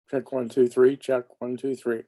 Check 1, 2, 3. Check 1, 2, 3.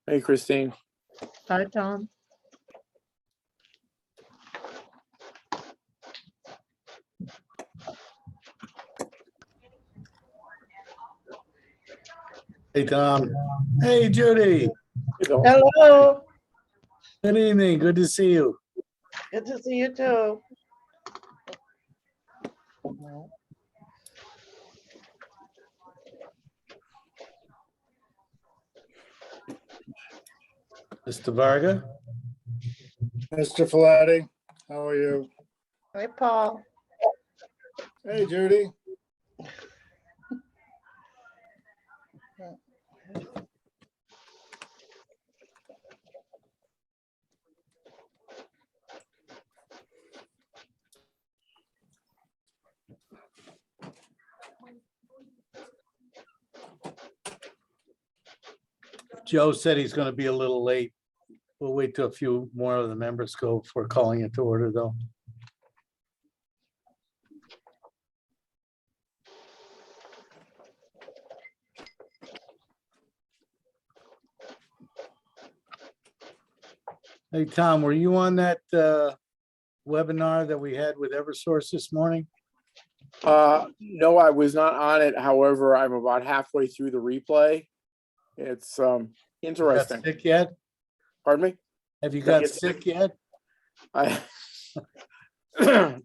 Hey, Christine. Hi, Tom. Hey, Tom. Hey, Judy. Hey, Bill. Hello. Good evening. Good to see you. Good to see you too. Mr. Varga. Mr. Filati, how are you? Hi, Paul. Hey, Judy. Joe said he's going to be a little late. We'll wait till a few more of the members go before calling it to order, though. Hey, Tom, were you on that webinar that we had with Eversource this morning? No, I was not on it. However, I'm about halfway through the replay. It's Got interesting. sick yet? Pardon me? Have you Did I got get sick yet? I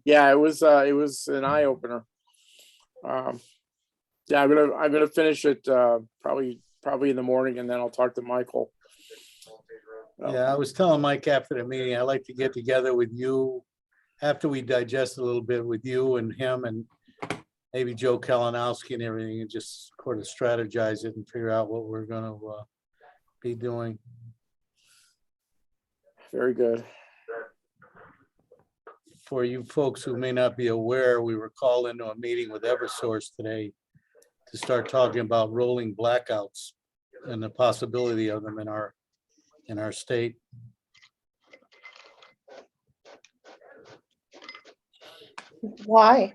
yeah, it was an eye opener. Yeah, I'm gonna finish it probably in the morning, and then I'll talk to Michael. Yeah, I was telling Mike after the meeting, I like to get together with you after we digest a little bit with you and him and maybe Joe Kalinowski and everything, and just sort of strategize it and figure out what we're gonna be doing. Very good. For you folks who may not be aware, we were called into a meeting with Eversource today to start talking about rolling blackouts and the possibility of them in our state. Why?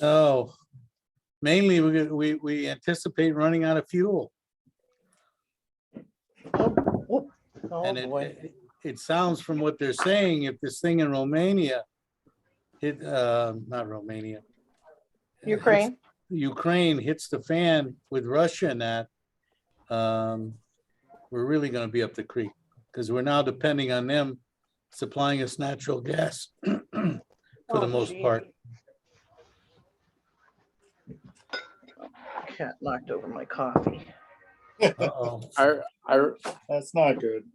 Oh, mainly we anticipate running out of fuel. Oh, And boy. it sounds from what they're saying, if this thing in Romania not Romania. Ukraine? Ukraine hits the fan with Russia and that, we're really gonna be up the creek because we're now depending on them supplying us natural gas for the most part. Cat knocked over my coffee. Uh-oh. That's not good.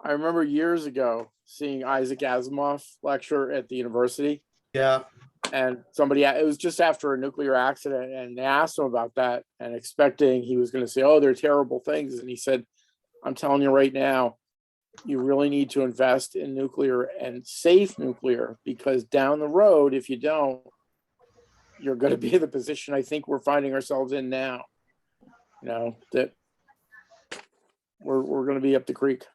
I remember years ago seeing Isaac Asimov lecture at the university, Yeah, and it was just after a nuclear accident, and they asked him about that, and expecting he was going to say, "Oh, they're terrible things," and he said, "I'm telling you right now, you really need to invest in nuclear and safe nuclear, because down the road, if you don't, you're going to be in the position I think we're finding ourselves in now. You know, that we're going to be up the creek."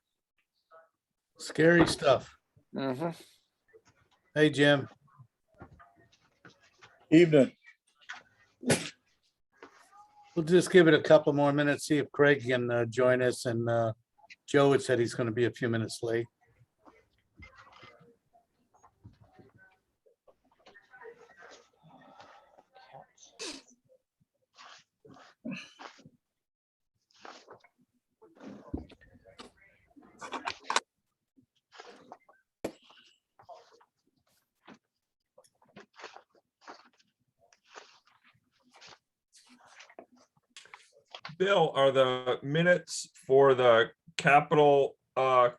scary stuff. Mm-hmm. Hey, Jim. Evening. We'll just give it a couple more minutes, see if Craig can join us. And Joe had said he's going to be a few minutes late. Bill, are the minutes for the capital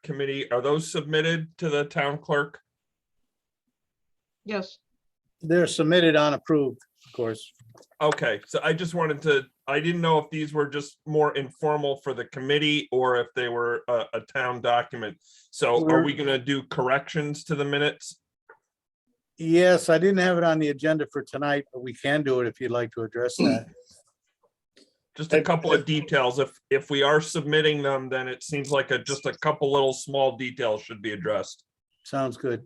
committee, are those submitted to the town clerk? Yes. They're submitted unapproved, of course. Okay, so I just wanted to, I didn't know if these were just more informal for the committee or if they were a town document. So are we gonna do corrections to the minutes? Yes, I didn't have it on the agenda for tonight, but we can do it if you'd like to address that. Just a couple of details. If we are submitting them, then it seems like just a couple little small details should be addressed. Sounds good.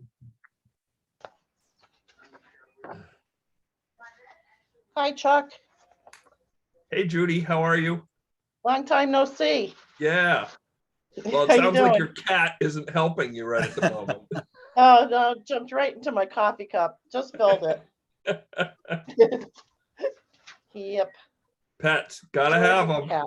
Hi, Chuck. Hey Judy, how are you? Long time no see. Yeah, well, it How you sounds like doing? your cat isn't helping you right at the moment. Oh, no, jumped right into my coffee cup. Just spilled it. Yep. Pets, gotta have them. Cat.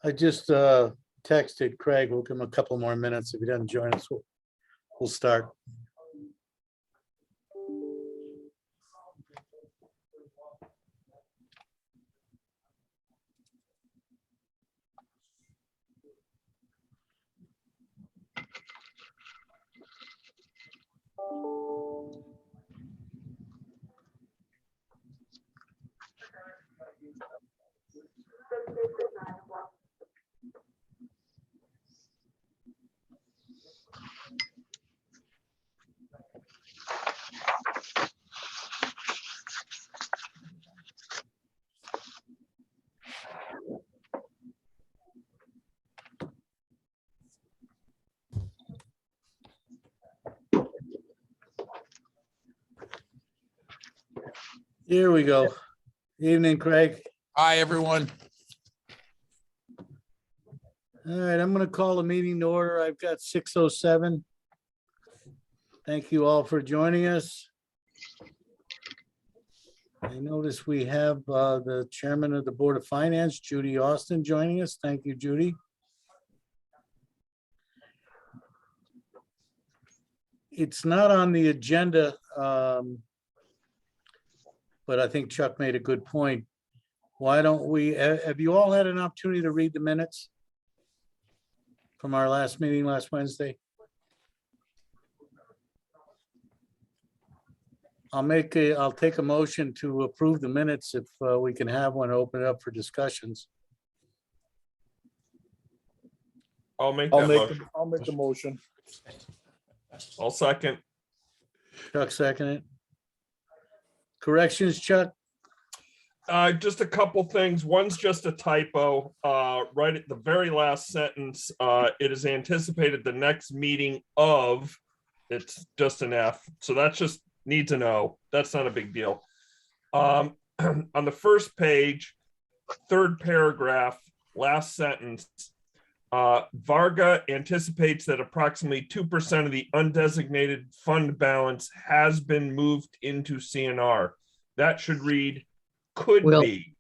I just texted Craig. We'll give him a couple more minutes. If he doesn't join us, we'll start. Here we go. Evening, Craig. Hi, everyone. All right, I'm going to call the meeting to order. I've got 6:07. Thank you all for joining us. I notice we have the chairman of the Board of Finance, Judy Austin, joining us. Thank you, Judy. It's not on the agenda, but I think Chuck made a good point. Why don't we, have you all had an opportunity to read the minutes from our last meeting last Wednesday? I'll take a motion to approve the minutes if we can have one, open it up for discussions. I'll make that motion. I'll make the motion. I'll second. Chuck seconded. Corrections, Chuck? Just a couple things. One's just a typo. Right at the very last sentence, it is anticipated the next meeting of, it's just an F. So that's just need to know. That's not a big deal. On the first page, third paragraph, last sentence, Varga anticipates that approximately 2% of the undesignated fund balance has been moved into CNR. That should read could be.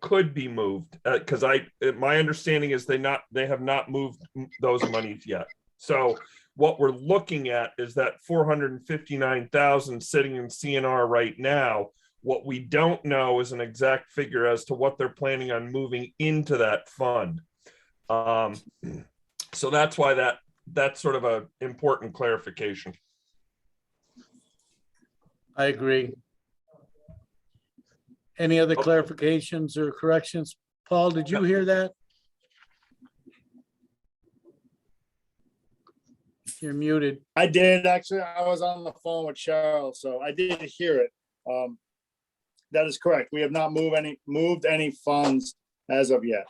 Could be moved because my understanding is they have not moved those monies yet. So what we're looking at is that 459,000 sitting in CNR right now. What we don't know is an exact figure as to what they're planning on moving into that fund. So that's why that's sort of an important clarification. I agree. Any other clarifications or corrections? Paul, did you hear that? You're muted. I did, actually. I was on the phone with Cheryl, so I did hear it. that is correct. We have not moved any funds as of yet.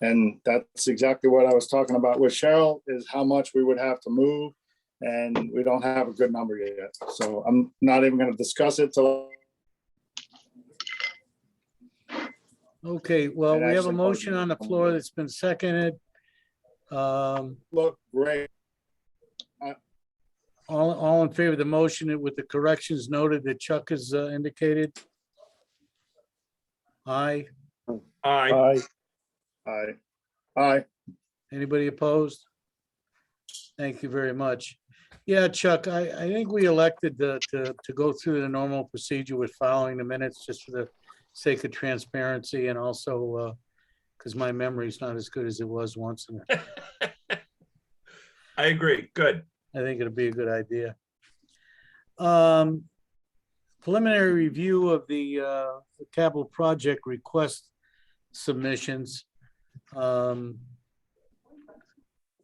And that's exactly what I was talking about with Cheryl, is how much we would have to move. And we don't have a good number yet. So I'm not even gonna discuss it till. Okay, well, And we have a actually, motion on the floor that's been seconded. Look, great. All in favor of the motion with the corrections noted that Chuck has indicated? Aye. Aye. Aye. Anybody opposed? Thank you very much. Yeah, Chuck, I think we elected to go through the normal procedure with following the minutes just for the sake of transparency and also because my memory's not as good as it was once. And I agree. Good. I think it'll be a good idea. Preliminary review of the capital project request submissions.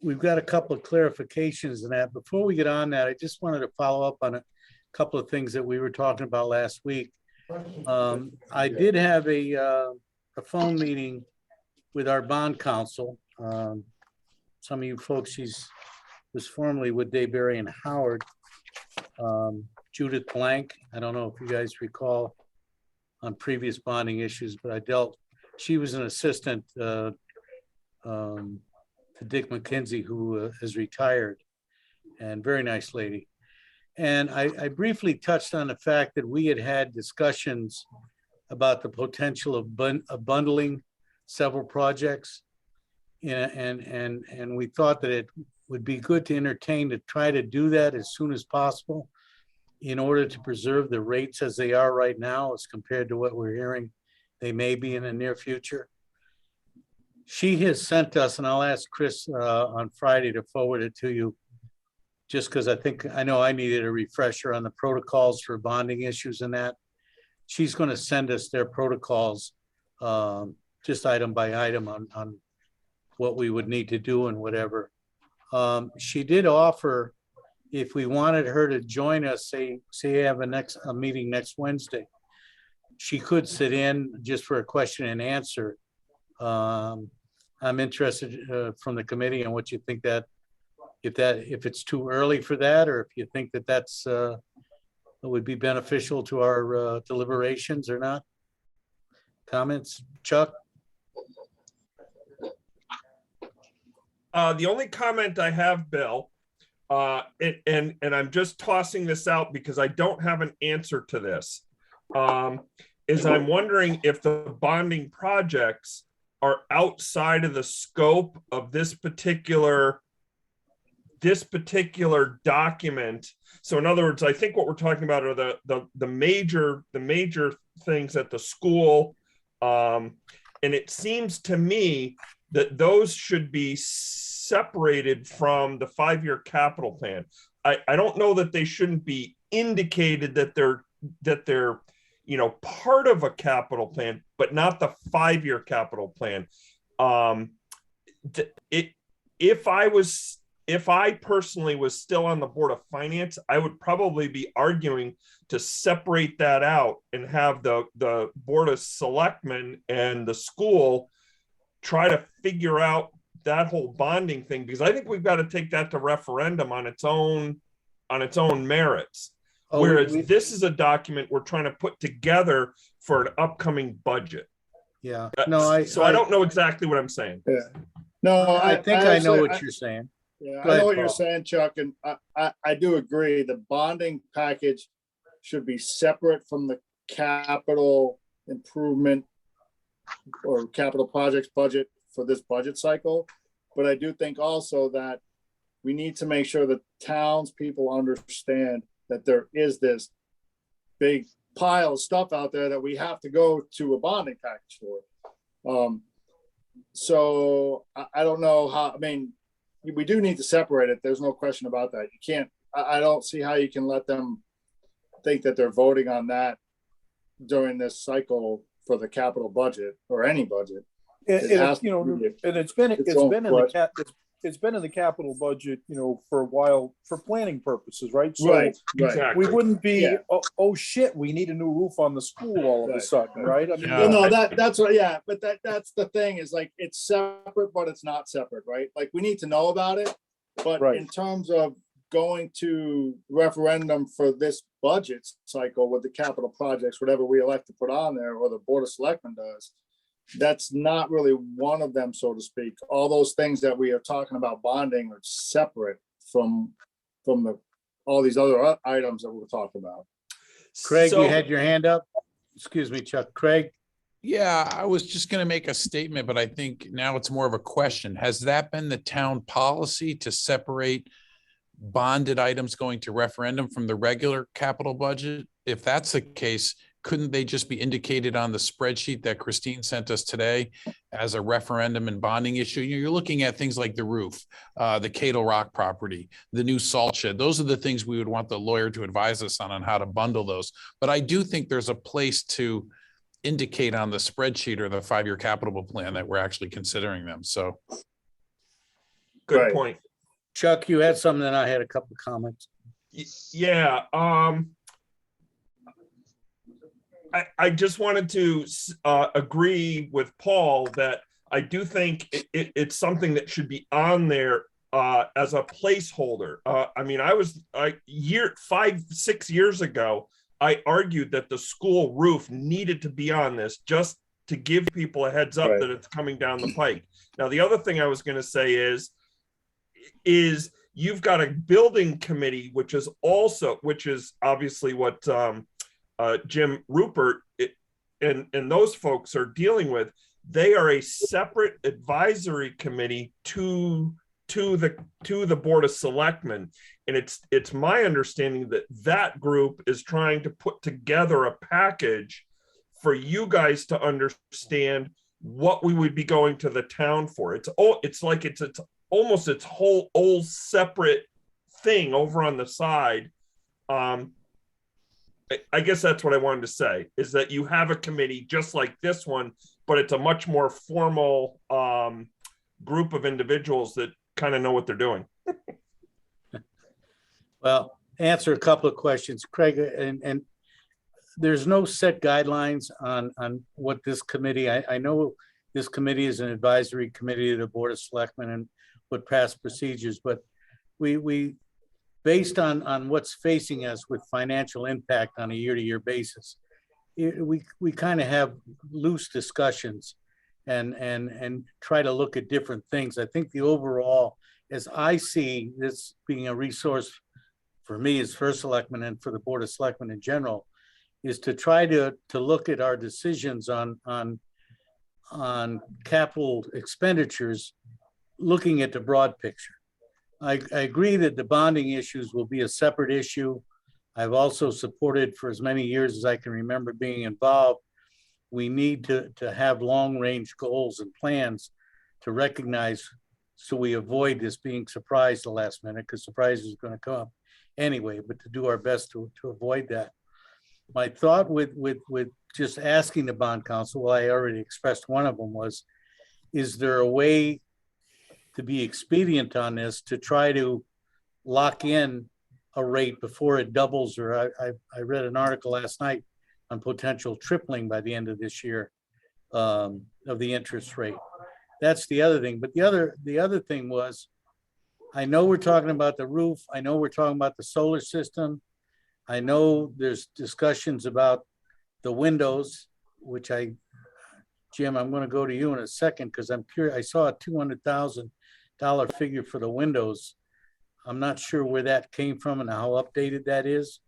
We've got a couple of clarifications in that. Before we get on that, I just wanted to follow up on a couple of things that we were talking about last week. I did have a phone meeting with our bond counsel. Some of you folks, she's was formerly with Dayberry and Howard. Judith Blank, I don't know if you guys recall on previous bonding issues, but she was an assistant to Dick McKenzie, who is retired, and very nice lady. And I briefly touched on the fact that we had discussions about the potential of bundling several projects. And we thought that it would be good to entertain to try to do that as soon as possible in order to preserve the rates as they are right now as compared to what we're hearing they may be in the near future. She has sent us, and I'll ask Chris on Friday to forward it to you, just because I know I needed a refresher on the protocols for bonding issues and that. She's going to send us their protocols, just item by item on what we would need to do and whatever. She did offer, if we wanted her to join us, say have a meeting next Wednesday, she could sit in just for a question and answer. I'm interested from the committee on what you think if it's too early for that, or if you think that's would be beneficial to our deliberations or not. Comments, Chuck? The only comment I have, Bill, and I'm just tossing this out because I don't have an answer to this, is I'm wondering if the bonding projects are outside of the scope of this particular document. So in other words, I think what we're talking about are the major things at the school. And it seems to me that those should be separated from the 5-year capital plan. I don't know that they shouldn't be indicated that they're part of a capital plan, but not the 5-year capital plan. If I personally was still on the Board of Finance, I would probably be arguing to separate that out and have the Board of Selectmen and the school try to figure out that whole bonding thing, because I think we've got to take that to referendum on its own merits. Whereas this is a document we're trying to put together for an upcoming budget. Yeah. I don't know exactly what I'm saying. Yeah. No, I think I know what you're saying. Yeah, Go I ahead, know what you're Paul. saying, Chuck, and I do agree. The bonding package should be separate from the capital improvement or capital projects budget for this budget cycle. But I do think also that we need to make sure that townspeople understand that there is this big pile of stuff out there that we have to go to a bonding package for. So I don't know how, I mean, we do need to separate it. There's no question about that. You can't, I don't see how you can let them think that they're voting on that during this cycle for the capital budget or any budget. And it's been in it's been in the capital budget, for a while for planning purposes, right? So Right. Exactly. we wouldn't be, Yeah. oh shit, we need a new roof on the school all of a Right. sudden, right? I mean, Yeah. Well, no, that's what, yeah, but that's the thing is like, it's separate, but it's not separate, right? Like, we need to know about it. But Right. in terms of going to referendum for this budget cycle with the capital projects, whatever we elect to put on there, or the Board of Selectmen does, that's not really one of them, so to speak. All those things that we are talking about bonding are separate from all these other items that we're talking about. Craig, So- you had your hand up? Excuse me, Chuck. Craig? Yeah, I was just gonna make a statement, but I think now it's more of a question. Has that been the town policy to separate bonded items going to referendum from the regular capital budget? If that's the case, couldn't they just be indicated on the spreadsheet that Christine sent us today as a referendum and bonding issue? You're looking at things like the roof, the Cadle Rock property, the new salt shed. Those are the things we would want the lawyer to advise us on how to bundle those. But I do think there's a place to indicate on the spreadsheet or the 5-year capital plan that we're actually considering them. So. Good Right. point. Chuck, you had something, and I had a couple of comments. Yeah, I just wanted to agree with Paul that I do think it's something that should be on there as a placeholder. I mean, 5-6 years ago, I argued that the school roof needed to be on this just to give people a heads up Right. that it's coming down the pike. Now, the other thing I was going to say is you've got a building committee, which is obviously what Jim Rupert and those folks are dealing with. They are a separate advisory committee to the Board of Selectmen, and it's my understanding that group is trying to put together a package for you guys to understand what we would be going to the town for. It's almost its whole old separate thing over on the side. I guess that's what I wanted to say, is that you have a committee just like this one, but it's a much more formal group of individuals that kind of know what they're doing. Well, answer a couple of questions, Craig, and there's no set guidelines on what this committee, I know this committee is an advisory committee to the Board of Selectmen and what past procedures, but we based on what's facing us with financial impact on a year-to-year basis, we kind of have loose discussions and try to look at different things. I think the overall, as I see this being a resource for me as first selectman and for the Board of Selectmen in general, is to try to look at our decisions on capital expenditures, looking at the broad picture. I agree that the bonding issues will be a separate issue. I've also supported for as many years as I can remember being involved. We need to have long-range goals and plans to recognize, so we avoid this being surprised the last minute, because surprise is going to come anyway, but to do our best to avoid that. My thought with just asking the bond council, well, I already expressed one of them, was, is there a way to be expedient on this to try to lock in a rate before it doubles? Or I read an article last night on potential tripling by the end of this year of the interest rate. That's the other thing. But the other thing was, I know we're talking about the roof. I know we're talking about the solar system. I know there's discussions about the windows, which Jim, I'm going to go to you in a second, because I'm curious. I saw a $200,000 figure for the windows. I'm not sure where that came from and how updated that is,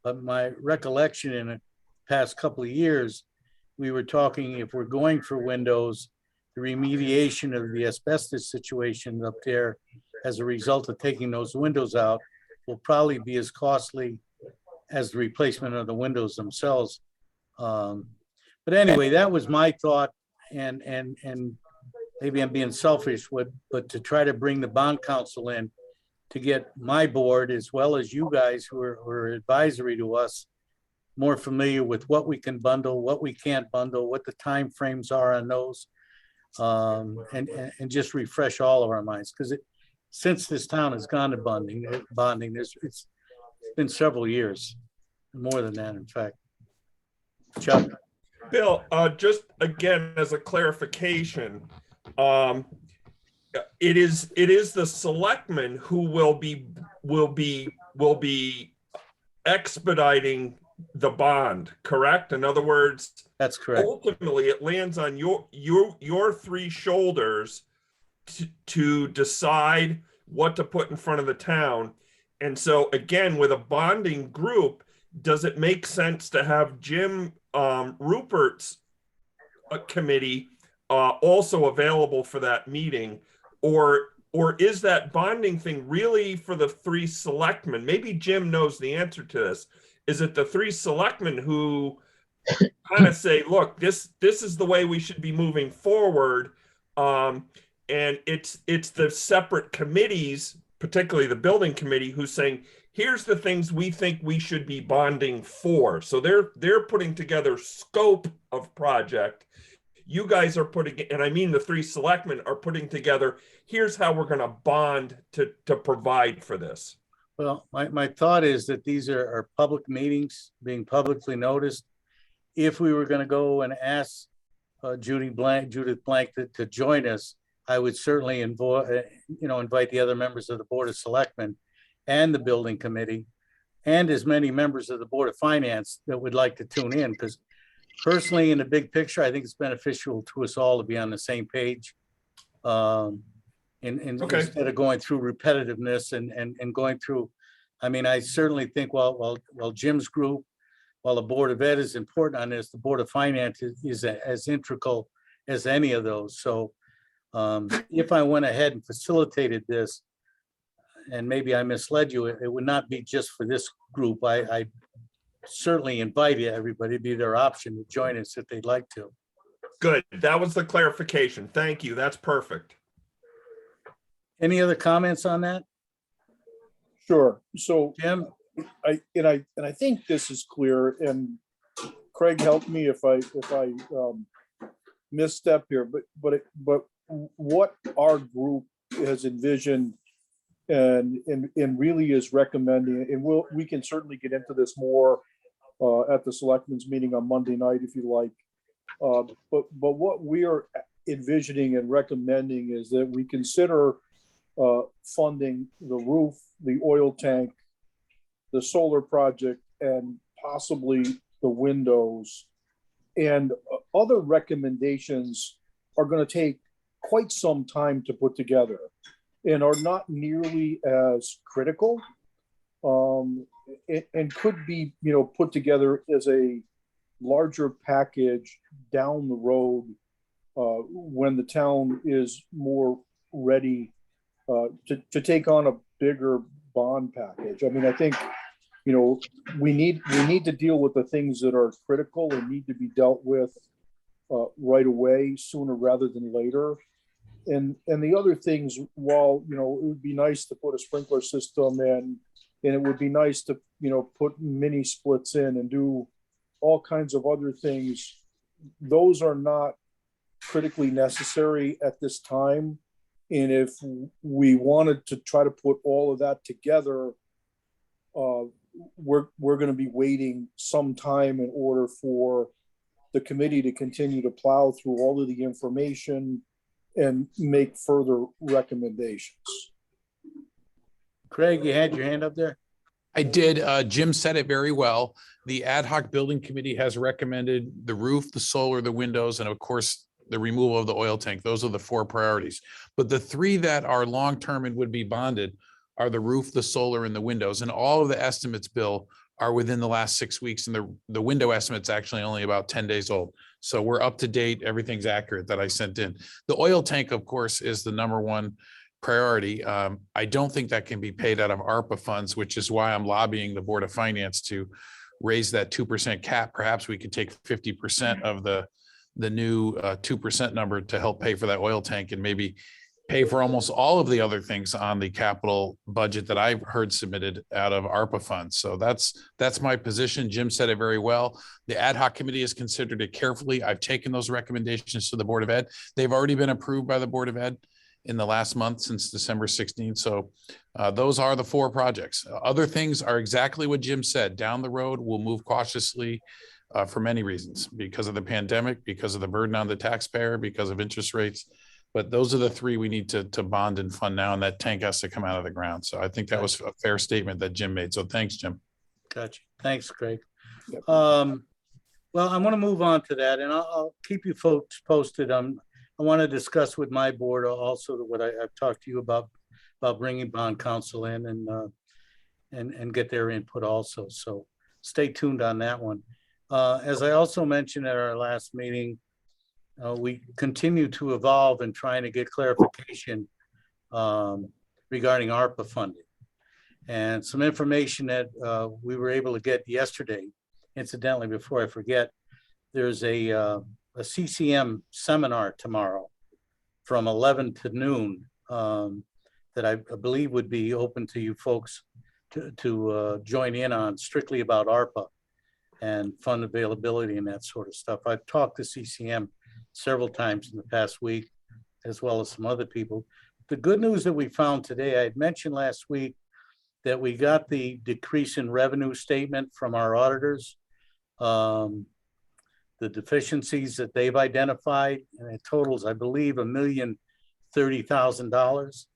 but my recollection in the past couple of years, we were talking, if we're going for windows, the remediation of the asbestos situation up there as a result of taking those windows out will probably be as costly as the replacement of the windows themselves. But anyway, that was my thought, and maybe I'm being selfish, but to try to bring the bond council in to get my board, as well as you guys who are advisory to us, more familiar with what we can bundle, what we can't bundle, what the timeframes are on those, and just refresh all of our minds, because since this town has gone to bonding, it's been several years, more than that, in fact. Chuck? Bill, just again, as a clarification, it is the selectmen who will be expediting the bond, correct? In other words, That's correct. ultimately it lands on your three shoulders to decide what to put in front of the town. And so again, with a bonding group, does it make sense to have Jim Rupert's committee also available for that meeting? Or is that bonding thing really for the three selectmen? Maybe Jim knows the answer to this. Is it the three selectmen who kind of say, look, this is the way we should be moving forward? And it's the separate committees, particularly the building committee, who's saying, here's the things we think we should be bonding for. So they're putting together scope of project. You guys are putting, and I mean the three selectmen are putting together, here's how we're going to bond to provide for this. Well, my thought is that these are public meetings being publicly noticed. If we were going to go and ask Judith Blank to join us, I would certainly invite the other members of the Board of Selectmen and the building committee, and as many members of the Board of Finance that would like to tune in, because personally, in the big picture, I think it's beneficial to us all to be on the same page. Instead of going through repetitiveness and going through, I mean, I certainly think while Jim's group, while the Board of Ed is important on this, the Board of Finance is as integral as any of those. So if I went ahead and facilitated this, and maybe I misled you, it would not be just for this group. I certainly invite everybody to be their option to join us if they'd like to. Good. That was the clarification. Thank you. That's perfect. Any other comments on that? Sure. So Jim? I think this is clear, and Craig, help me if I misstep here, but what our group has envisioned and really is recommending, and we can certainly get into this more at the selectmen's meeting on Monday night if you like. But what we are envisioning and recommending is that we consider funding the roof, the oil tank, the solar project, and possibly the windows. And other recommendations are going to take quite some time to put together and are not nearly as critical, and could be, put together as a larger package down the road when the town is more ready to take on a bigger bond package. I mean, I think, we need to deal with the things that are critical and need to be dealt with right away, sooner rather than later. And the other things, while, it would be nice to put a sprinkler system in, and it would be nice to, put mini splits in and do all kinds of other things, those are not critically necessary at this time. And if we wanted to try to put all of that together, we're going to be waiting some time in order for the committee to continue to plow through all of the information and make further recommendations. Craig, you had your hand up there? I did. Jim said it very well. The ad hoc building committee has recommended the roof, the solar, the windows, and of course, the removal of the oil tank. Those are the 4 priorities. But the 3 that are long-term and would be bonded are the roof, the solar, and the windows. And all of the estimates, Bill, are within the last 6 weeks. And the window estimate's actually only about 10 days old. So we're up to date. Everything's accurate that I sent in. The oil tank, of course, is the #1 priority. I don't think that can be paid out of ARPA funds, which is why I'm lobbying the Board of Finance to raise that 2% cap. Perhaps we could take 50% of the new 2% number to help pay for that oil tank and maybe pay for almost all of the other things on the capital budget that I've heard submitted out of ARPA funds. So that's my position. Jim said it very well. The ad hoc committee has considered it carefully. I've taken those recommendations to the Board of Ed. They've already been approved by the Board of Ed. in the last month since December 16th. So those are the 4 projects. Other things are exactly what Jim said. Down the road, we'll move cautiously for many reasons, because of the pandemic, because of the burden on the taxpayer, because of interest rates. But those are the 3 we need to bond and fund now, and that tank has to come out of the ground. So I think that was a fair statement that Jim made. So thanks, Jim. Gotcha. Thanks, Craig. Yep. Well, I want to move on to that, and I'll keep you folks posted. I want to discuss with my board also what I've talked to you about bringing bond counsel in and get their input also. So stay tuned on that one. As I also mentioned at our last meeting, we continue to evolve in trying to get clarification regarding ARPA funding. And some information that we were able to get yesterday. Incidentally, before I forget, there's a CCM seminar tomorrow from 11 to noon that I believe would be open to you folks to join in on, strictly about ARPA and fund availability and that sort of stuff. I've talked to CCM several times in the past week, as well as some other people. The good news that we found today, I had mentioned last week that we got the decrease in revenue statement from our auditors, the deficiencies that they've identified, and it totals, I believe, $1,030,000.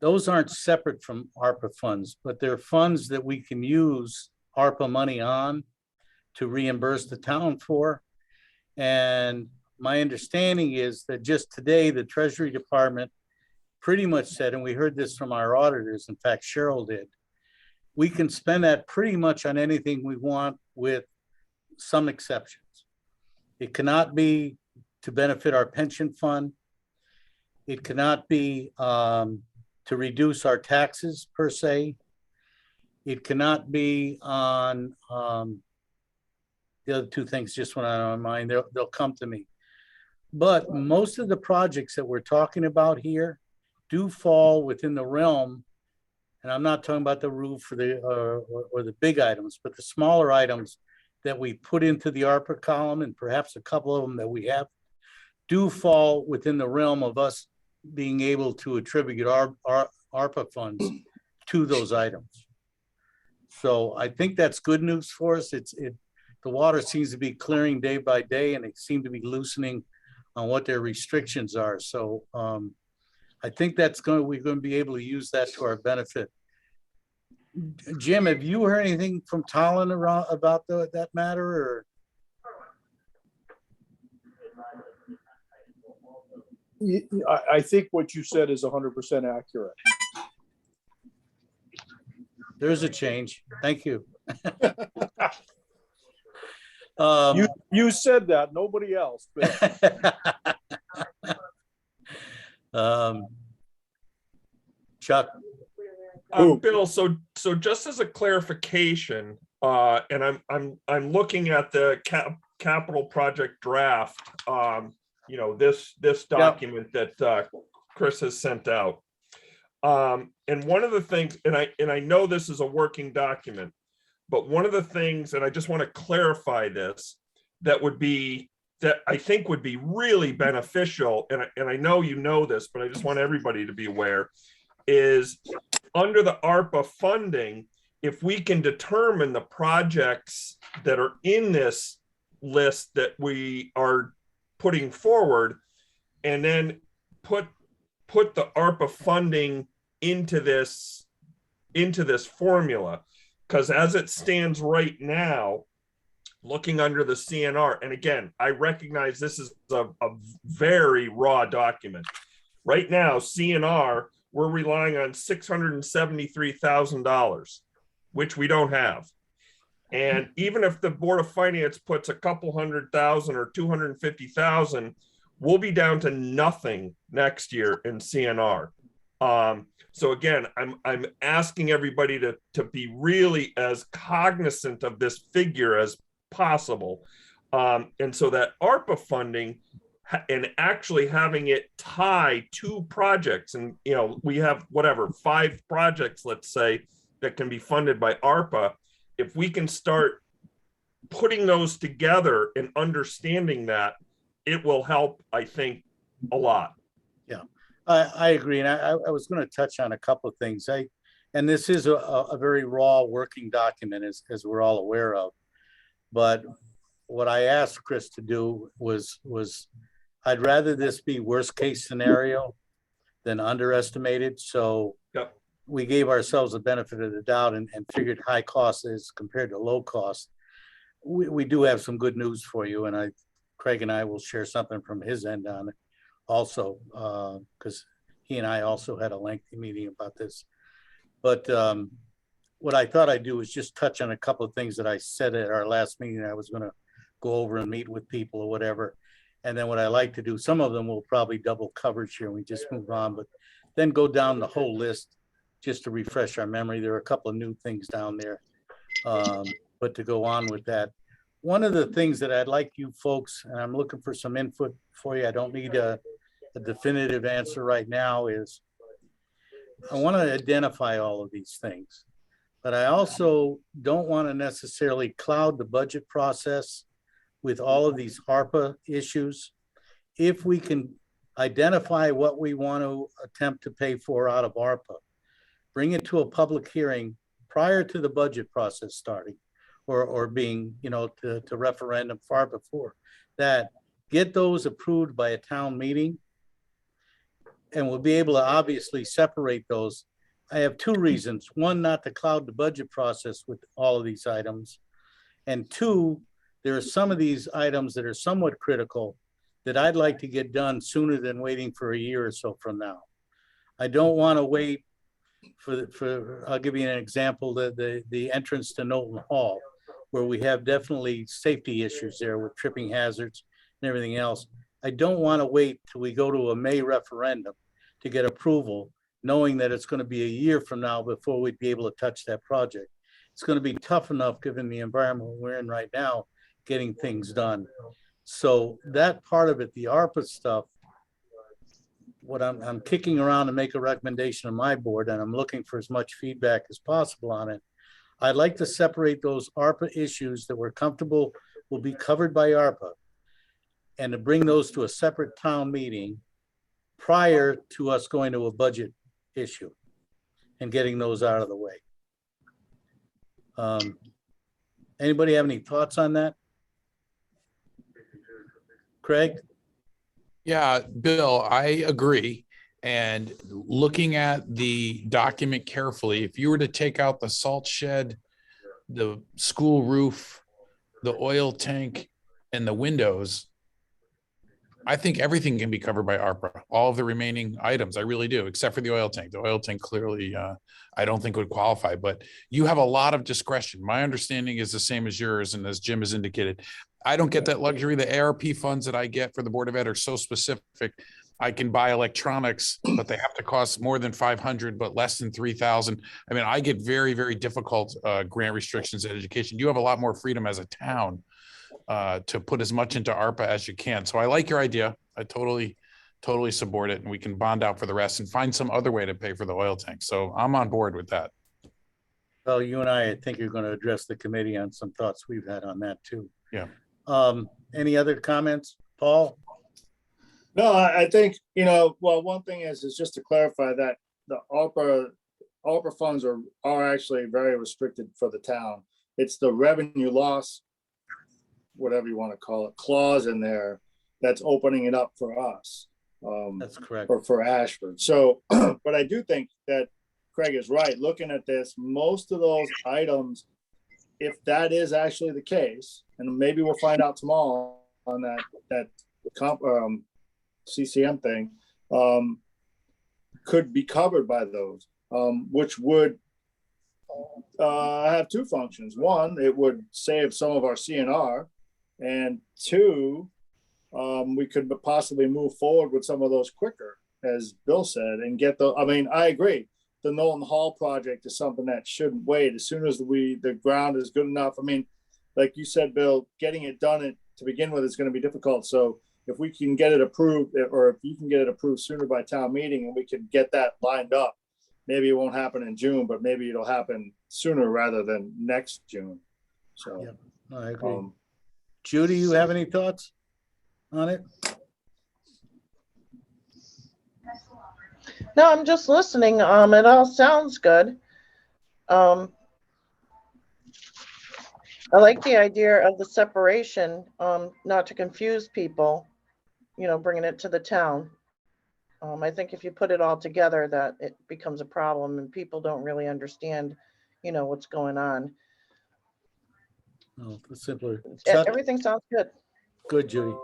Those aren't separate from ARPA funds, but they're funds that we can use ARPA money on to reimburse the town for. And my understanding is that just today, the Treasury Department pretty much said, and we heard this from our auditors, in fact, Cheryl did, we can spend that pretty much on anything we want with some exceptions. It cannot be to benefit our pension fund. It cannot be to reduce our taxes per se. It cannot be on the other 2 things just went on my mind. They'll come to me. But most of the projects that we're talking about here do fall within the realm, and I'm not talking about the roof or the big items, but the smaller items that we put into the ARPA column, and perhaps a couple of them that we have, do fall within the realm of us being able to attribute our ARPA funds to those items. So I think that's good news for us. The water seems to be clearing day by day, and they seem to be loosening on what their restrictions are. So I think we're going to be able to use that to our benefit. Jim, have you heard anything from Talon about that matter? Or? I think what you said is 100% accurate. There's a change. Thank you. You said that, nobody else. Chuck. Bill, so just as a clarification, and I'm looking at the capital project draft, this document that Chris has sent out. And one of the things, and I know this is a working document, but one of the things, and I just want to clarify this, that I think would be really beneficial, and I know you know this, but I just want everybody to be aware, is under the ARPA funding, if we can determine the projects that are in this list that we are putting forward, and then put the ARPA funding into this formula, because as it stands right now, looking under the CNR, and again, I recognize this is a very raw document. Right now, CNR, we're relying on $673,000, which we don't have. And even if the Board of Finance puts a couple $100,000 or $250,000, we'll be down to nothing next year in CNR. So again, I'm asking everybody to be really as cognizant of this figure as possible. And so that ARPA funding and actually having it tie to projects, and we have 5 projects, let's say, that can be funded by ARPA. If we can start putting those together and understanding that, it will help, I think, a lot. Yeah, I agree, and I was gonna touch on a couple of things. And this is a very raw working document, as we're all aware of. But what I asked Chris to do was I'd rather this be worst case scenario than underestimated. So Yep. we gave ourselves the benefit of the doubt and figured high cost is compared to low cost. We do have some good news for you, and Craig and I will share something from his end on it also, because he and I also had a lengthy meeting about this. But what I thought I'd do is just touch on a couple of things that I said at our last meeting. I was going to go over and meet with people or whatever. And then what I like to do, some of them will probably double coverage here and we just move on, but then go down the whole list just to refresh our memory. There are a couple of new things down there. But to go on with that, one of the things that I'd like you folks, and I'm looking for some input for you, I don't need a definitive answer right now, is I want to identify all of these things, but I also don't want to necessarily cloud the budget process with all of these ARPA issues. If we can identify what we want to attempt to pay for out of ARPA, bring it to a public hearing prior to the budget process starting, or being, to referendum far before that, get those approved by a town meeting. And we'll be able to obviously separate those. I have two reasons. One, not to cloud the budget process with all of these items. And two, there are some of these items that are somewhat critical that I'd like to get done sooner than waiting for a year or so from now. I don't want to wait for I'll give you an example, the entrance to Knowlton Hall, where we have definitely safety issues there with tripping hazards and everything else. I don't want to wait till we go to a May referendum to get approval, knowing that it's going to be a year from now before we'd be able to touch that project. It's going to be tough enough given the environment we're in right now, getting things done. So that part of it, the ARPA stuff, what I'm kicking around to make a recommendation on my board, and I'm looking for as much feedback as possible on it. I'd like to separate those ARPA issues that we're comfortable will be covered by ARPA, and to bring those to a separate town meeting prior to us going to a budget issue and getting those out of the way. Anybody have any thoughts on that? Craig? Yeah, Bill, I agree. And looking at the document carefully, if you were to take out the salt shed, the school roof, the oil tank, and the windows, I think everything can be covered by ARPA, all of the remaining items. I really do, except for the oil tank. The oil tank clearly, I don't think would qualify, but you have a lot of discretion. My understanding is the same as yours. And as Jim has indicated, I don't get that luxury. The ARP funds that I get for the Board of Ed are so specific. I can buy electronics, but they have to cost more than 500, but less than 3,000. I mean, I get very, very difficult grant restrictions in education. You have a lot more freedom as a town to put as much into ARPA as you can. So I like your idea. I totally support it. And we can bond out for the rest and find some other way to pay for the oil tank. So I'm on board with that. Well, you and I think you're going to address the committee on some thoughts we've had on that too. Yeah. Any other comments, Paul? No, I think, well, one thing is just to clarify that the ARPA funds are actually very restricted for the town. It's the revenue loss, whatever you want to call it, clause in there that's opening it up for us. That's correct. Or for Ashford. So, but I do think that Craig is right. Looking at this, most of those items, if that is actually the case, and maybe we'll find out tomorrow on that CCM thing, could be covered by those, which would have two functions. One, it would save some of our CNR, and two, we could possibly move forward with some of those quicker, as Bill said, and get I agree. The Knowlton Hall project is something that shouldn't wait. As soon as the ground is good enough. Like you said, Bill, getting it done to begin with is going to be difficult. So if we can get it approved, or if you can get it approved sooner by town meeting, and we can get that lined up, maybe it won't happen in June, but maybe it'll happen sooner rather than next June. So yeah, I agree. Judy, you have any thoughts on it? No, I'm just listening. It all sounds good. I like the idea of the separation, not to confuse people, bringing it to the town. I think if you put it all together, that it becomes a problem and people don't really understand, what's going on. No, it's simpler. Chuck, Everything sounds good. good, Judy.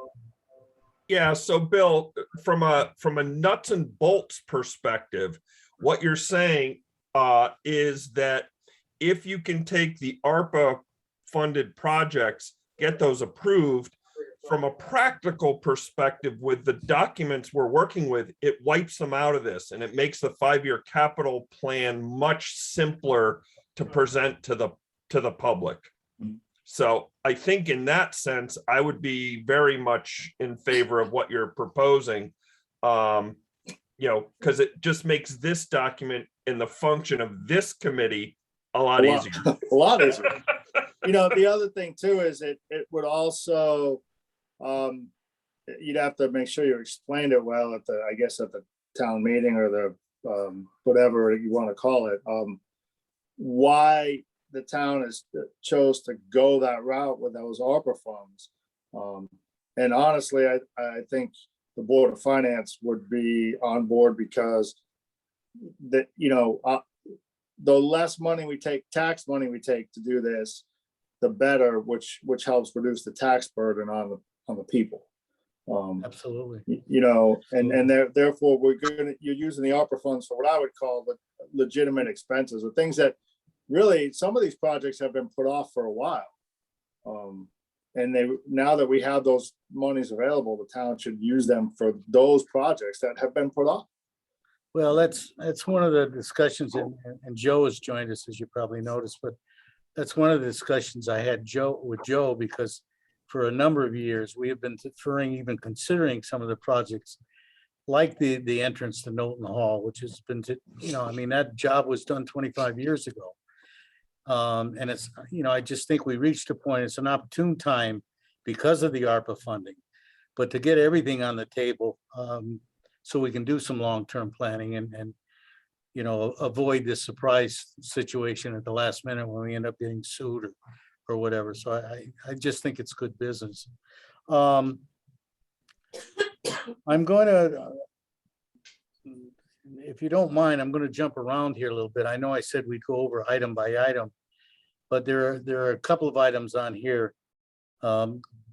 Yeah, so Bill, from a nuts and bolts perspective, what you're saying is that if you can take the ARPA funded projects, get those approved, from a practical perspective with the documents we're working with, it wipes them out of this and it makes the 5-year capital plan much simpler to present to the public. So I think in that sense, I would be very much in favor of what you're proposing. Because it just makes this document in the function of this committee a lot easier. A lot easier. The other thing too is it would also, you'd have to make sure you explained it well at the town meeting or the whatever you want to call it. Why the town chose to go that route with those ARPA funds. And honestly, I think the Board of Finance would be on board because the less money we take, tax money we take to do this, the better, which helps reduce the tax burden on the people. Absolutely. Therefore you're using the ARPA funds for what I would call the legitimate expenses or things that really, some of these projects have been put off for a while. And now that we have those monies available, the town should use them for those projects that have been put off. Well, that's one of the discussions, and Joe has joined us, as you probably noticed, but that's one of the discussions I had with Joe, because for a number of years, we have been deferring, even considering some of the projects like the entrance to Knowlton Hall, which has been, that job was done 25 years ago. And it's, I just think we reached a point, it's an opportune time because of the ARPA funding, but to get everything on the table, so we can do some long-term planning and avoid this surprise situation at the last minute when we end up getting sued or whatever. So I just think it's good business. I'm going to, if you don't mind, I'm going to jump around here a little bit. I know I said we'd go over item by item, but there are a couple of items on here.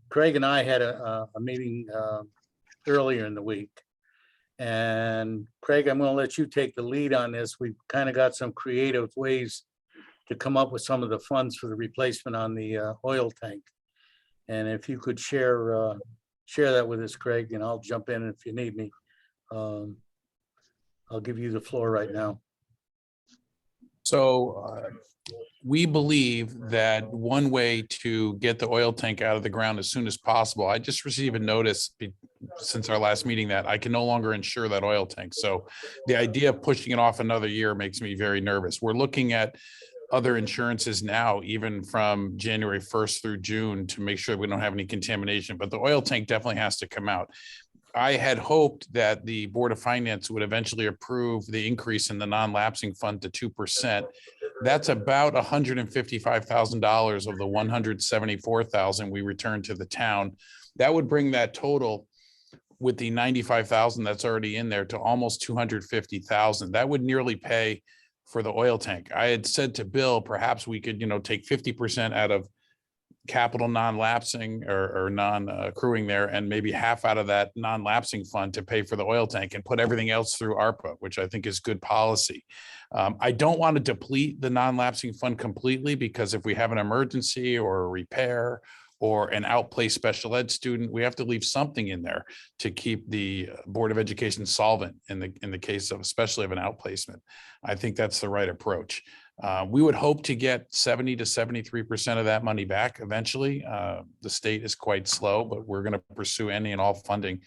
Craig and I had a meeting earlier in the week. And Craig, I'm going to let you take the lead on this. We've kind of got some creative ways to come up with some of the funds for the replacement on the oil tank. And if you could share that with us, Craig, and I'll jump in if you need me. I'll give you the floor right now. So we believe that one way to get the oil tank out of the ground as soon as possible, I just received a notice since our last meeting that I can no longer insure that oil tank. So the idea of pushing it off another year makes me very nervous. We're looking at other insurances now, even from January 1st through June, to make sure we don't have any contamination, but the oil tank definitely has to come out. I had hoped that the Board of Finance would eventually approve the increase in the non-lapsing fund to 2%. That's about $155,000 of the $174,000 we returned to the town. That would bring that total with the $95,000 that's already in there to almost $250,000. That would nearly pay for the oil tank. I had said to Bill, perhaps we could, take 50% out of capital non-lapsing or non-accruing there, and maybe half out of that non-lapsing fund to pay for the oil tank and put everything else through ARPA, which I think is good policy. I don't want to deplete the non-lapsing fund completely, because if we have an emergency or a repair or an outplaced special ed student, we have to leave something in there to keep the Board of Education solvent in the case of, especially of an outplacement. I think that's the right approach. We would hope to get 70 to 73% of that money back eventually. The state is quite slow, but we're going to pursue any and all funding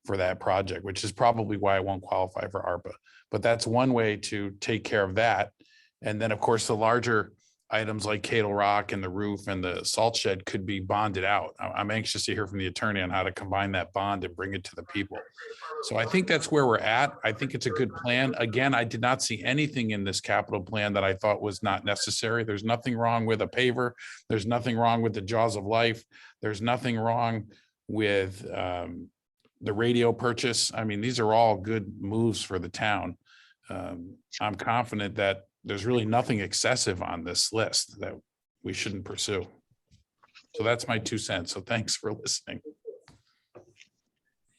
for that project, which is probably why I won't qualify for ARPA. But that's one way to take care of that. And then, of course, the larger items like Cadle Rock and the roof and the salt shed could be bonded out. I'm anxious to hear from the attorney on how to combine that bond and bring it to the people. So I think that's where we're at. I think it's a good plan. Again, I did not see anything in this capital plan that I thought was not necessary. There's nothing wrong with a paver. There's nothing wrong with the Jaws of Life. There's nothing wrong with the radio purchase. I mean, these are all good moves for the town. I'm confident that there's really nothing excessive on this list that we shouldn't pursue. So that's my 2 cents. So thanks for listening.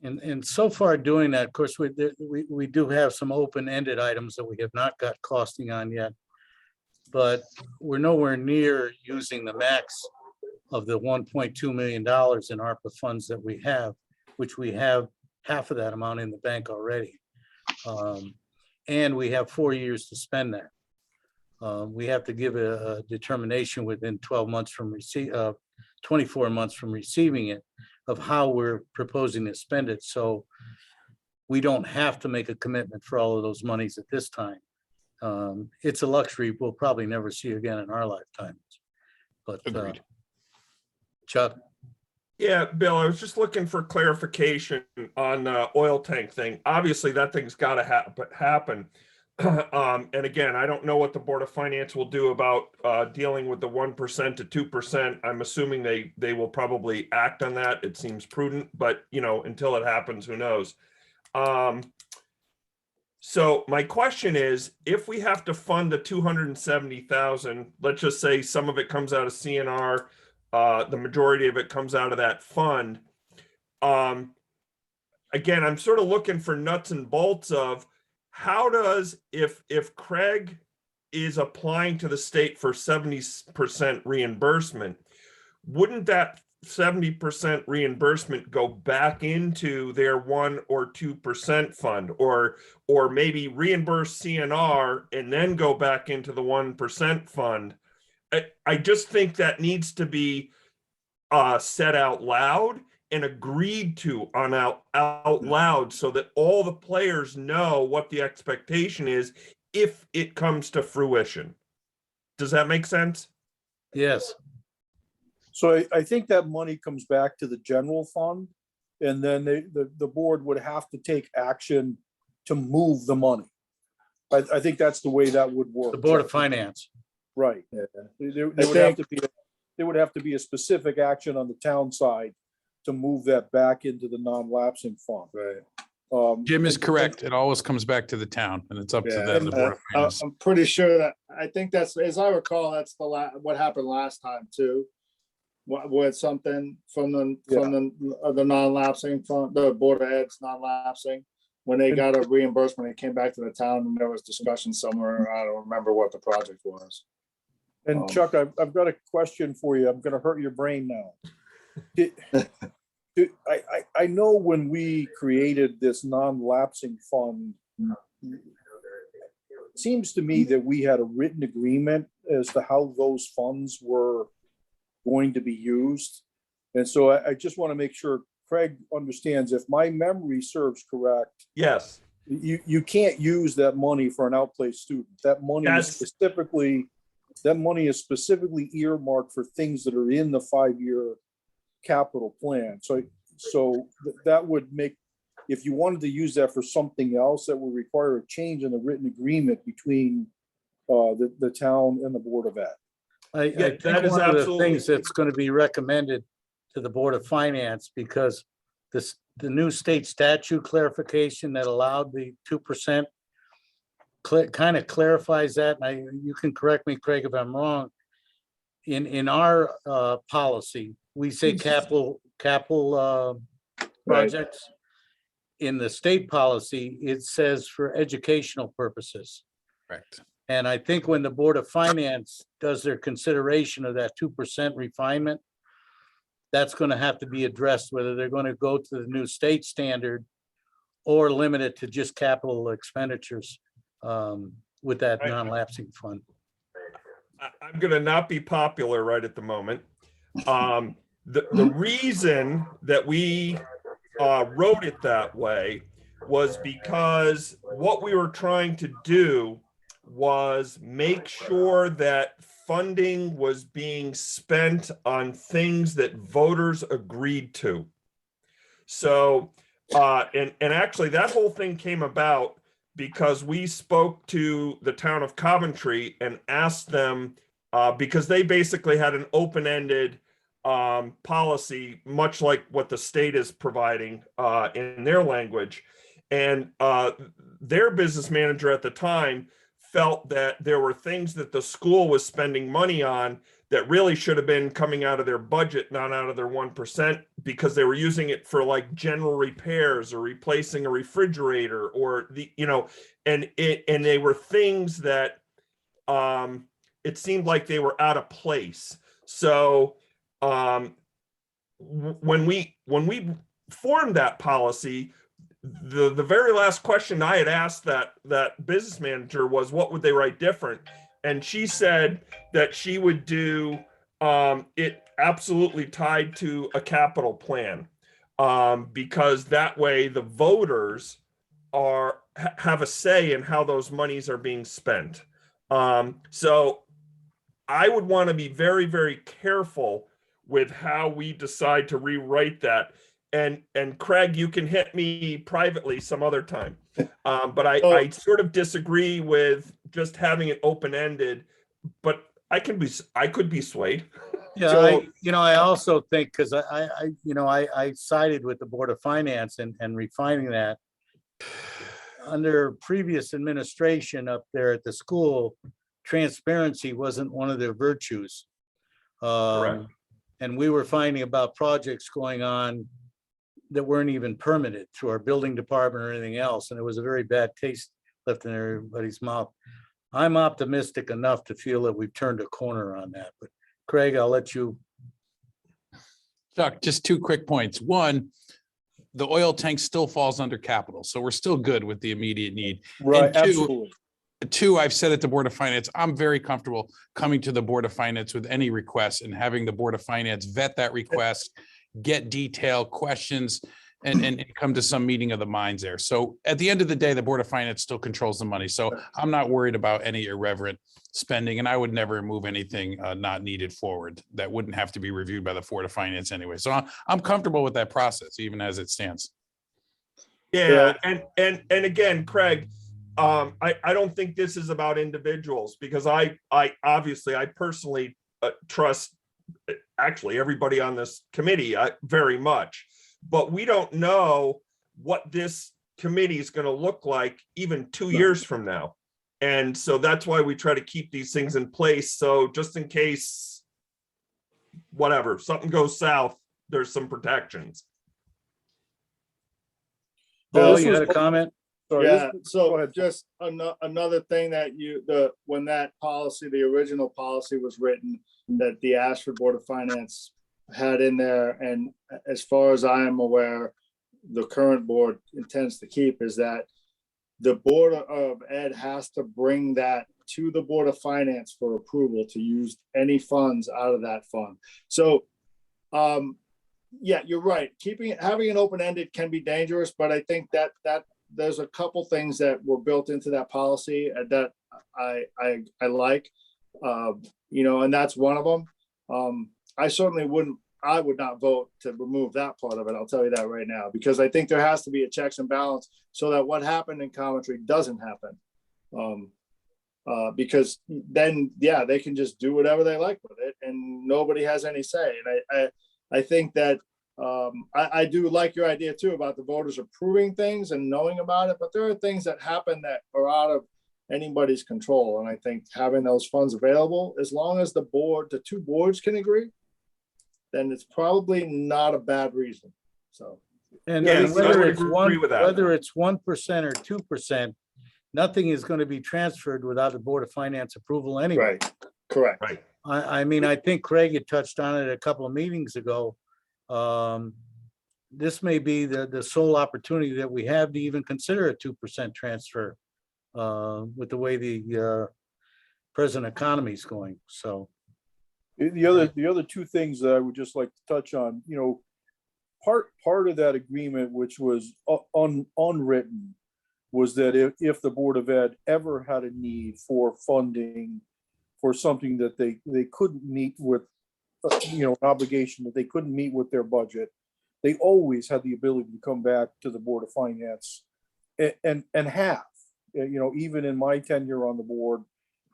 And so far doing that, of course, we do have some open-ended items that we have not got costing on yet. But we're nowhere near using the max of the $1.2 million in ARPA funds that we have, which we have half of that amount in the bank already. And we have 4 years to spend that. We have to give a determination within 12 months from 24 months from receiving it of how we're proposing to spend it. So we don't have to make a commitment for all of those monies at this time. It's a luxury we'll probably never see again in our lifetimes. But Chuck? Yeah, Bill, I was just looking for clarification on oil tank thing. Obviously, that thing's got to happen. And again, I don't know what the Board of Finance will do about dealing with the 1% to 2%. I'm assuming they will probably act on that. It seems prudent, but you know, until it happens, who knows? So my question is, if we have to fund the 270,000, let's just say some of it comes out of CNR, the majority of it comes out of that fund. Again, I'm sort of looking for nuts and bolts of how does, if Craig is applying to the state for 70% reimbursement, wouldn't that 70% reimbursement go back into their 1 or 2% fund, or maybe reimburse CNR and then go back into the 1% fund? I just think that needs to be said out loud and agreed to on out loud so that all the players know what the expectation is if it comes to fruition. Does that make sense? Yes. So I think that money comes back to the general fund, and then the board would have to take action to move the money. I think that's the way that would work. The Board of Finance. Right. There would have to be a specific action on the town side to move that back into the non-lapsing fund. Right. Jim is correct. It always comes back to the town and it's up to them, the Board of Finance. I'm pretty sure that, I think that's, as I recall, that's what happened last time too. With something from the non-lapsing fund, the Board of Ed's non-lapsing, when they got a reimbursement, it came back to the town and there was discussion somewhere. I don't remember what the project was. And Chuck, I've got a question for you. I'm gonna hurt your brain now. I know when we created this non-lapsing fund, it seems to me that we had a written agreement as to how those funds were going to be used. And so I just want to make sure Craig understands, if my memory serves correct. Yes. You can't use that money for an outplaced student. That money is specifically earmarked for things that are in the 5-year capital plan. So that would make, if you wanted to use that for something else, that would require a change in the written agreement between the town and the Board of Ed. I think one of the things that's going to be recommended to the Board of Finance, because the new state statute clarification that allowed the 2% kind of clarifies that. And you can correct me, Craig, if I'm wrong. In our policy, we say capital projects. In the state policy, it says for educational purposes. Correct. And I think when the Board of Finance does their consideration of that 2% refinement, that's going to have to be addressed, whether they're going to go to the new state standard or limit it to just capital expenditures with that non-lapsing fund. I'm going to not be popular right at the moment. The reason that we wrote it that way was because what we were trying to do was make sure that funding was being spent on things that voters agreed to. So, and actually that whole thing came about because we spoke to the town of Coventry and asked them, because they basically had an open-ended policy, much like what the state is providing in their language. And their business manager at the time felt that there were things that the school was spending money on that really should have been coming out of their budget, not out of their 1%, because they were using it for like general repairs or replacing a refrigerator or the, you know, and they were things that it seemed like they were out of place. So when we formed that policy, the very last question I had asked that business manager was, what would they write different? And she said that she would do it absolutely tied to a capital plan, because that way the voters have a say in how those monies are being spent. So I would want to be very, very careful with how we decide to rewrite that. And Craig, you can hit me privately some other time. But I sort of disagree with just having it open-ended, but I could be swayed. Yeah, So- I also think, because I sided with the Board of Finance and refining that. Under previous administration up there at the school, transparency wasn't one of their virtues. Correct. And we were finding about projects going on that weren't even permitted through our building department or anything else. And it was a very bad taste left in everybody's mouth. I'm optimistic enough to feel that we've turned a corner on that. But Craig, I'll let you. Chuck, just 2 quick points. One, the oil tank still falls under capital, so we're still good with the immediate need. Right, And two, absolutely. 2, I've said at the Board of Finance, I'm very comfortable coming to the Board of Finance with any request and having the Board of Finance vet that request, get detailed questions, and come to some meeting of the minds there. So at the end of the day, the Board of Finance still controls the money. So I'm not worried about any irreverent spending, and I would never move anything not needed forward that wouldn't have to be reviewed by the Board of Finance anyway. So I'm comfortable with that process, even as it stands. Yeah, and again, Craig, I don't think this is about individuals, because I obviously I personally trust actually everybody on this committee very much, but we don't know what this committee is going to look like even 2 years from now. And so that's why we try to keep these things in place. So just in case, whatever, something goes south, there's some protections. Bill, this you was- had a comment? Sorry, Yeah, go so ahead. just another thing that when that policy, the original policy was written, that the Ashford Board of Finance had in there, and as far as I am aware, the current board intends to keep, is that the Board of Ed has to bring that to the Board of Finance for approval to use any funds out of that fund. So, yeah, you're right. Having it open-ended can be dangerous, but I think that there's a couple things that were built into that policy that I like, and that's one of them. I would not vote to remove that part of it. I'll tell you that right now, because I think there has to be a checks and balance so that what happened in Coventry doesn't happen. Because then, yeah, they can just do whatever they like with it and nobody has any say. And I think that I do like your idea too about the voters approving things and knowing about it, but there are things that happen that are out of anybody's control. And I think having those funds available, as long as the 2 boards can agree, then it's probably not a bad reason. So. And Yes, I whether would it's agree with that. whether it's 1% or 2%, nothing is going to be transferred without the Board of Finance approval anyway. Right, correct. Right. I mean, I think Craig had touched on it a couple of meetings ago. This may be the sole opportunity that we have to even consider a 2% transfer with the way the present economy is going. So. The other 2 things that I would just like to touch on, part of that agreement, which was unwritten, was that if the Board of Ed ever had a need for funding for something that they couldn't meet with, an obligation that they couldn't meet with their budget, they always had the ability to come back to the Board of Finance and have, even in my tenure on the board,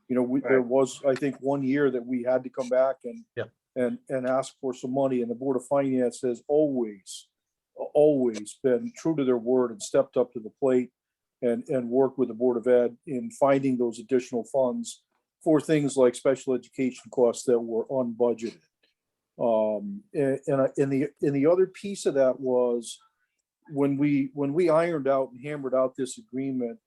there was, I think, 1 year that we had to come back and ask for some money, and the Board of Finance has always been true to their word and stepped up to the plate and worked with the Board of Ed in finding those additional funds for things like special education costs that were unbudgeted. And the other piece of that was when we ironed out and hammered out this agreement,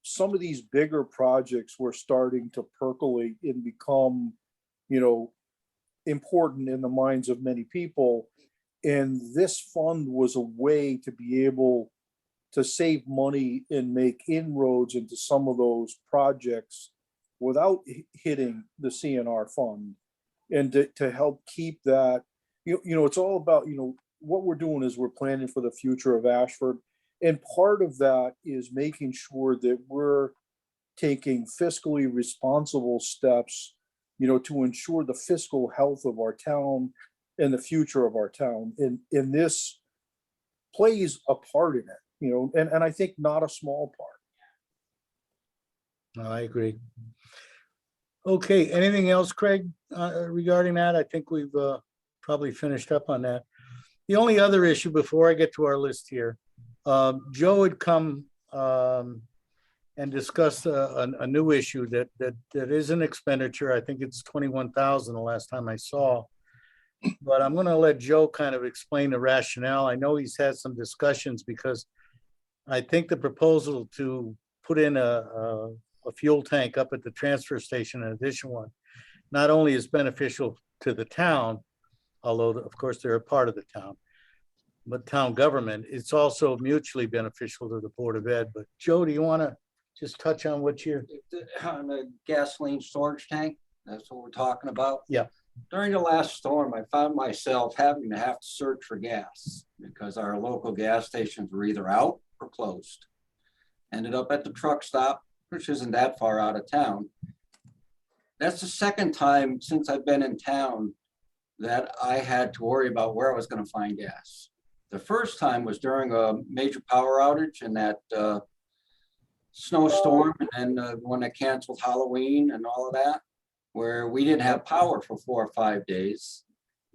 some of these bigger projects were starting to percolate and become, important in the minds of many people. And this fund was a way to be able to save money and make inroads into some of those projects without hitting the CNR fund, and to help keep that, it's all about, what we're doing is we're planning for the future of Ashford. And part of that is making sure that we're taking fiscally responsible steps, to ensure the fiscal health of our town and the future of our town. And this plays a part in it, and I think not a small part. I agree. Okay, anything else, Craig, regarding that? I think we've probably finished up on that. The only other issue before I get to our list here, Joe had come and discussed a new issue that is an expenditure. I think it's 21,000 the last time I saw. But I'm going to let Joe kind of explain the rationale. I know he's had some discussions because I think the proposal to put in a fuel tank up at the transfer station, an additional one, not only is beneficial to the town, although of course they're a part of the town, but town government, it's also mutually beneficial to the Board of Ed. But Joe, do you want to just touch on what you're on the gasoline storage tank? That's what we're talking about. Yeah. During the last storm, I found myself having to search for gas because our local gas stations were either out or closed. Ended up at the truck stop, which isn't that far out of town. That's the second time since I've been in town that I had to worry about where I was going to find gas. The first time was during a major power outage and that snowstorm, and then when they canceled Halloween and all of that, where we didn't have power for 4 or 5 days.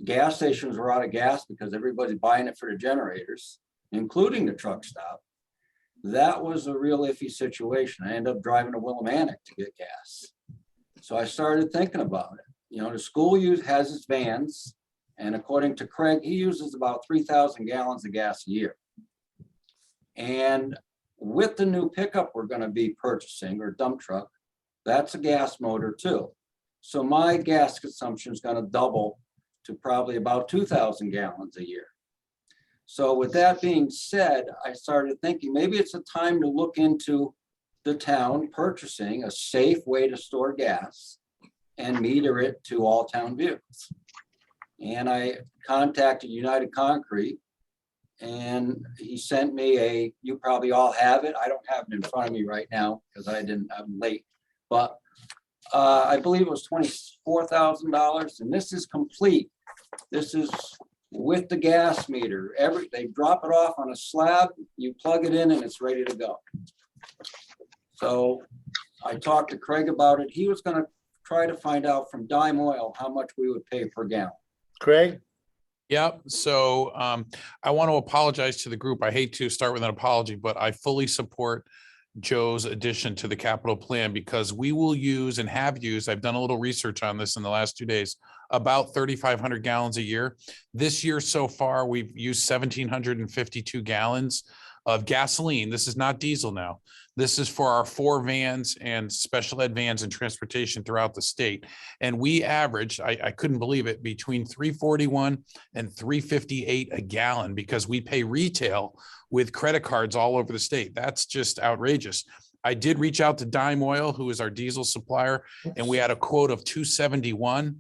Gas stations were out of gas because everybody's buying it for the generators, including the truck stop. That was a real iffy situation. I ended up driving to Willimantic to get gas. So I started thinking about it. The school has its vans, and according to Craig, he uses about 3,000 gallons of gas a year. And with the new pickup we're going to be purchasing, or dump truck, that's a gas motor too. So my gas consumption is going to double to probably about 2,000 gallons a year. So with that being said, I started thinking maybe it's a time to look into the town purchasing a safe way to store gas and meter it to all town vehicles. And I contacted United Concrete, and he sent me you probably all have it. I don't have it in front of me right now because I'm late, but I believe it was $24,000, and this is complete. This is with the gas meter. They drop it off on a slab, you plug it in, and it's ready to go. So I talked to Craig about it. He was going to try to find out from Dime Oil how much we would pay per gallon. Craig? Yep. So I want to apologize to the group. I hate to start with an apology, but I fully support Joe's addition to the capital plan because we will use and have used, I've done a little research on this in the last 2 days, about 3,500 gallons a year. This year so far, we've used 1,752 gallons of gasoline. This is not diesel now. This is for our 4 vans and special ed vans and transportation throughout the state. And we averaged, I couldn't believe it, between 341 and 358 a gallon because we pay retail with credit cards all over the state. That's just outrageous. I did reach out to Dime Oil, who is our diesel supplier, and we had a quote of 271.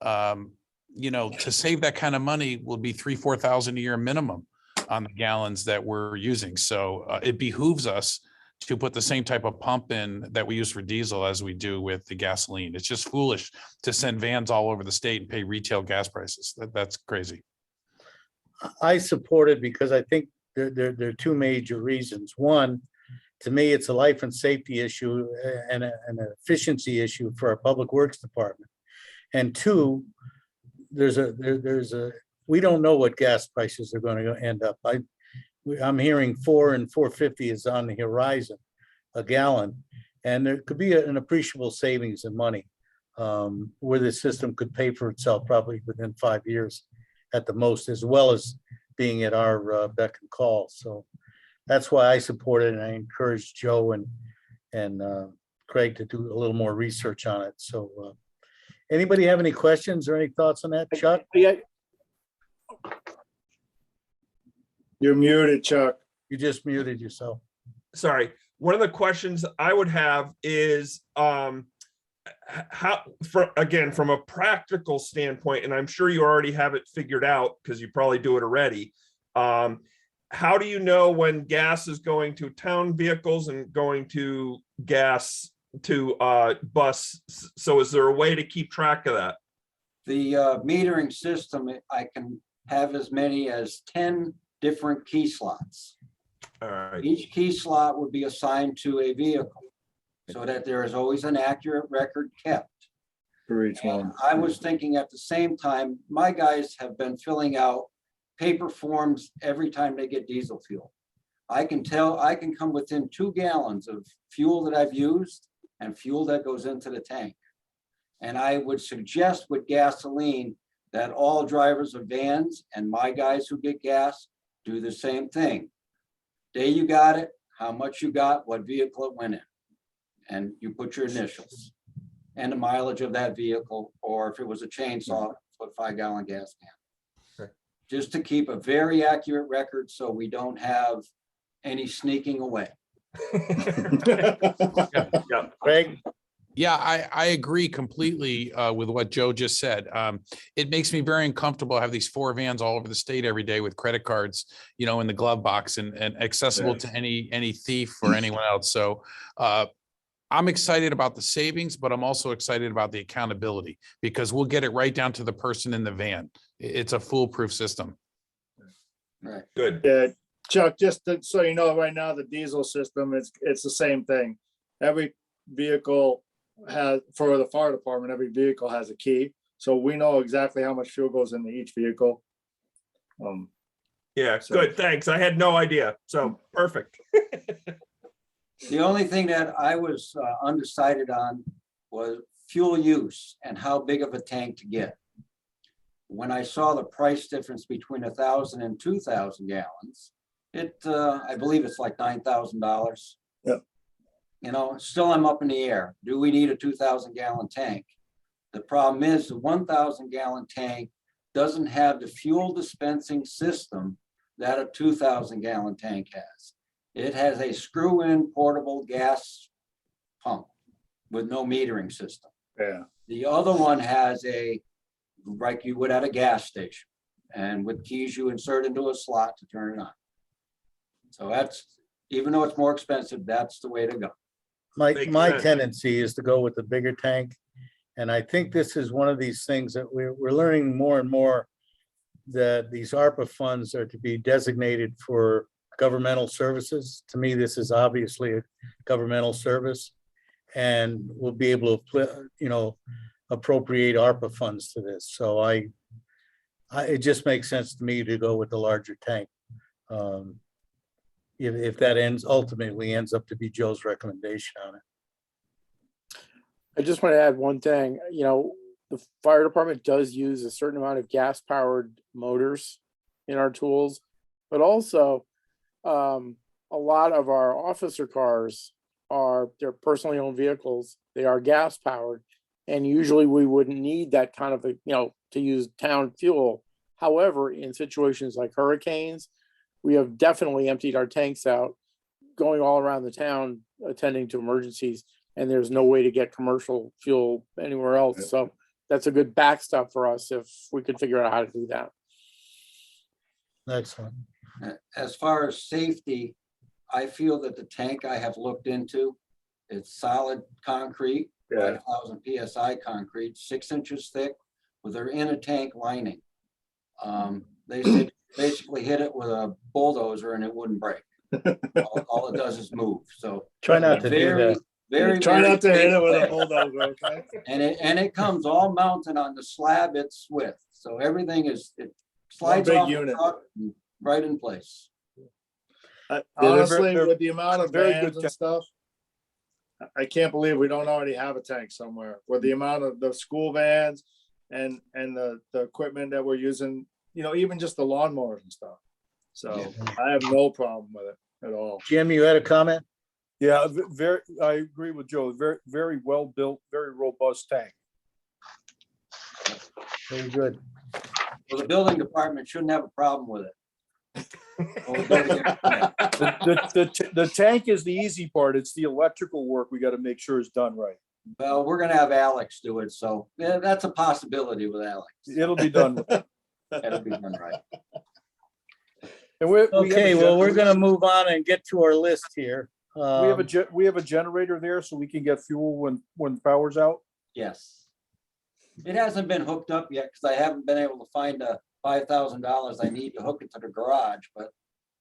To save that kind of money will be 3,000-4,000 a year minimum on the gallons that we're using. So it behooves us to put the same type of pump in that we use for diesel as we do with the gasoline. It's just foolish to send vans all over the state and pay retail gas prices. That's crazy. I support it because I think there are two major reasons. One, to me, it's a life and safety issue and an efficiency issue for our public works department. And two, we don't know what gas prices are going to end up. I'm hearing $4 and $4.50 is on the horizon a gallon, and there could be an appreciable savings in money where the system could pay for itself probably within 5 years at the most, as well as being at our beck and call. So that's why I support it, and I encourage Joe and Craig to do a little more research on it. So anybody have any questions or any thoughts on that, Chuck? Yeah, You're muted, Chuck. You just muted yourself. Sorry. One of the questions I would have is how, from a practical standpoint, and I'm sure you already have it figured out because you probably do it already. How do you know when gas is going to town vehicles and going to gas to bus? So is there a way to keep track of that? The metering system, I can have as many as 10 different key slots. All right. Each key slot would be assigned to a vehicle so that there is always an accurate record kept. For each one. I was thinking at the same time, my guys have been filling out paper forms every time they get diesel fuel. I can come within 2 gallons of fuel that I've used and fuel that goes into the tank. And I would suggest with gasoline that all drivers of vans and my guys who get gas do the same thing. Day you got it, how much you got, what vehicle it went in. And you put your initials and the mileage of that vehicle, or if it was a chainsaw, put 5-gallon gas can. Okay. Just to keep a very accurate record so we don't have any sneaking away. Yeah. Craig? Yeah, I agree completely with what Joe just said. It makes me very uncomfortable to have these 4 vans all over the state every day with credit cards, in the glove box and accessible to any thief or anyone else. So I'm excited about the savings, but I'm also excited about the accountability because we'll get it right down to the person in the van. It's a foolproof system. Right. Good. Yeah, Chuck, so you know, right now, the diesel system, it's the same thing. Every vehicle for the fire department, every vehicle has a key. So we know exactly how much fuel goes into each vehicle. Yeah, So- good. Thanks. I had no idea. So perfect. The only thing that I was undecided on was fuel use and how big of a tank to get. When I saw the price difference between 1,000 and 2,000 gallons, I believe it's like $9,000. Yep. Still I'm up in the air. Do we need a 2,000-gallon tank? The problem is the 1,000-gallon tank doesn't have the fuel dispensing system that a 2,000-gallon tank has. It has a screw-in portable gas pump with no metering system. Yeah. The other one has like you would at a gas station, and with keys you insert into a slot to turn it on. So that's, even though it's more expensive, that's the way to go. Makes My sense. tendency is to go with the bigger tank. And I think this is one of these things that we're learning more and more, that these ARPA funds are to be designated for governmental services. To me, this is obviously a governmental service, and we'll be able to, appropriate ARPA funds to this. So it just makes sense to me to go with the larger tank. If that ultimately ends up to be Joe's recommendation on it. I just want to add one thing, the fire department does use a certain amount of gas powered motors in our tools, but also a lot of our officer cars they're personally owned vehicles. They are gas powered, and usually we wouldn't need that kind of to use town fuel. However, in situations like hurricanes, we have definitely emptied our tanks out, going all around the town, attending to emergencies, and there's no way to get commercial fuel anywhere else. So that's a good backstop for us if we could figure out how to do that. Excellent. As far as safety, I feel that the tank I have looked into, it's solid concrete, Yeah. 5,000 PSI concrete, 6 inches thick with an inner tank lining. They said basically hit it with a bulldozer and it wouldn't break. All it does is move. So Try not to do very, that. very, Try very not to hit it with a thick. bulldozer, okay? And it comes all mounted on the slab it's with. So everything is, it slides big off the unit. truck and right in place. Honestly, they're with the amount of very vans good and stuff, I can't believe we don't already have a tank somewhere with the amount of the school vans and the equipment that we're using, you know, even just the lawnmowers and stuff. So I have no problem with it at all. Jim, you had a comment? Yeah, very, I agree with Joe. Very, very well built, very robust tank. Very good. Well, the building department shouldn't have a problem with it. Well, we'll do it again. The tank is the easy part. It's the electrical work we got to make sure is done right. Well, we're gonna have Alex do it, so yeah, that's a possibility with Alex. It'll be done. Right. That'll be done right. And we have a Okay, well, we're generator- gonna move on and get to our list here. we have a generator there so we can get fuel when power's out. Yes. It hasn't been hooked up yet because I haven't been able to find the $5,000 I need to hook it to the garage, but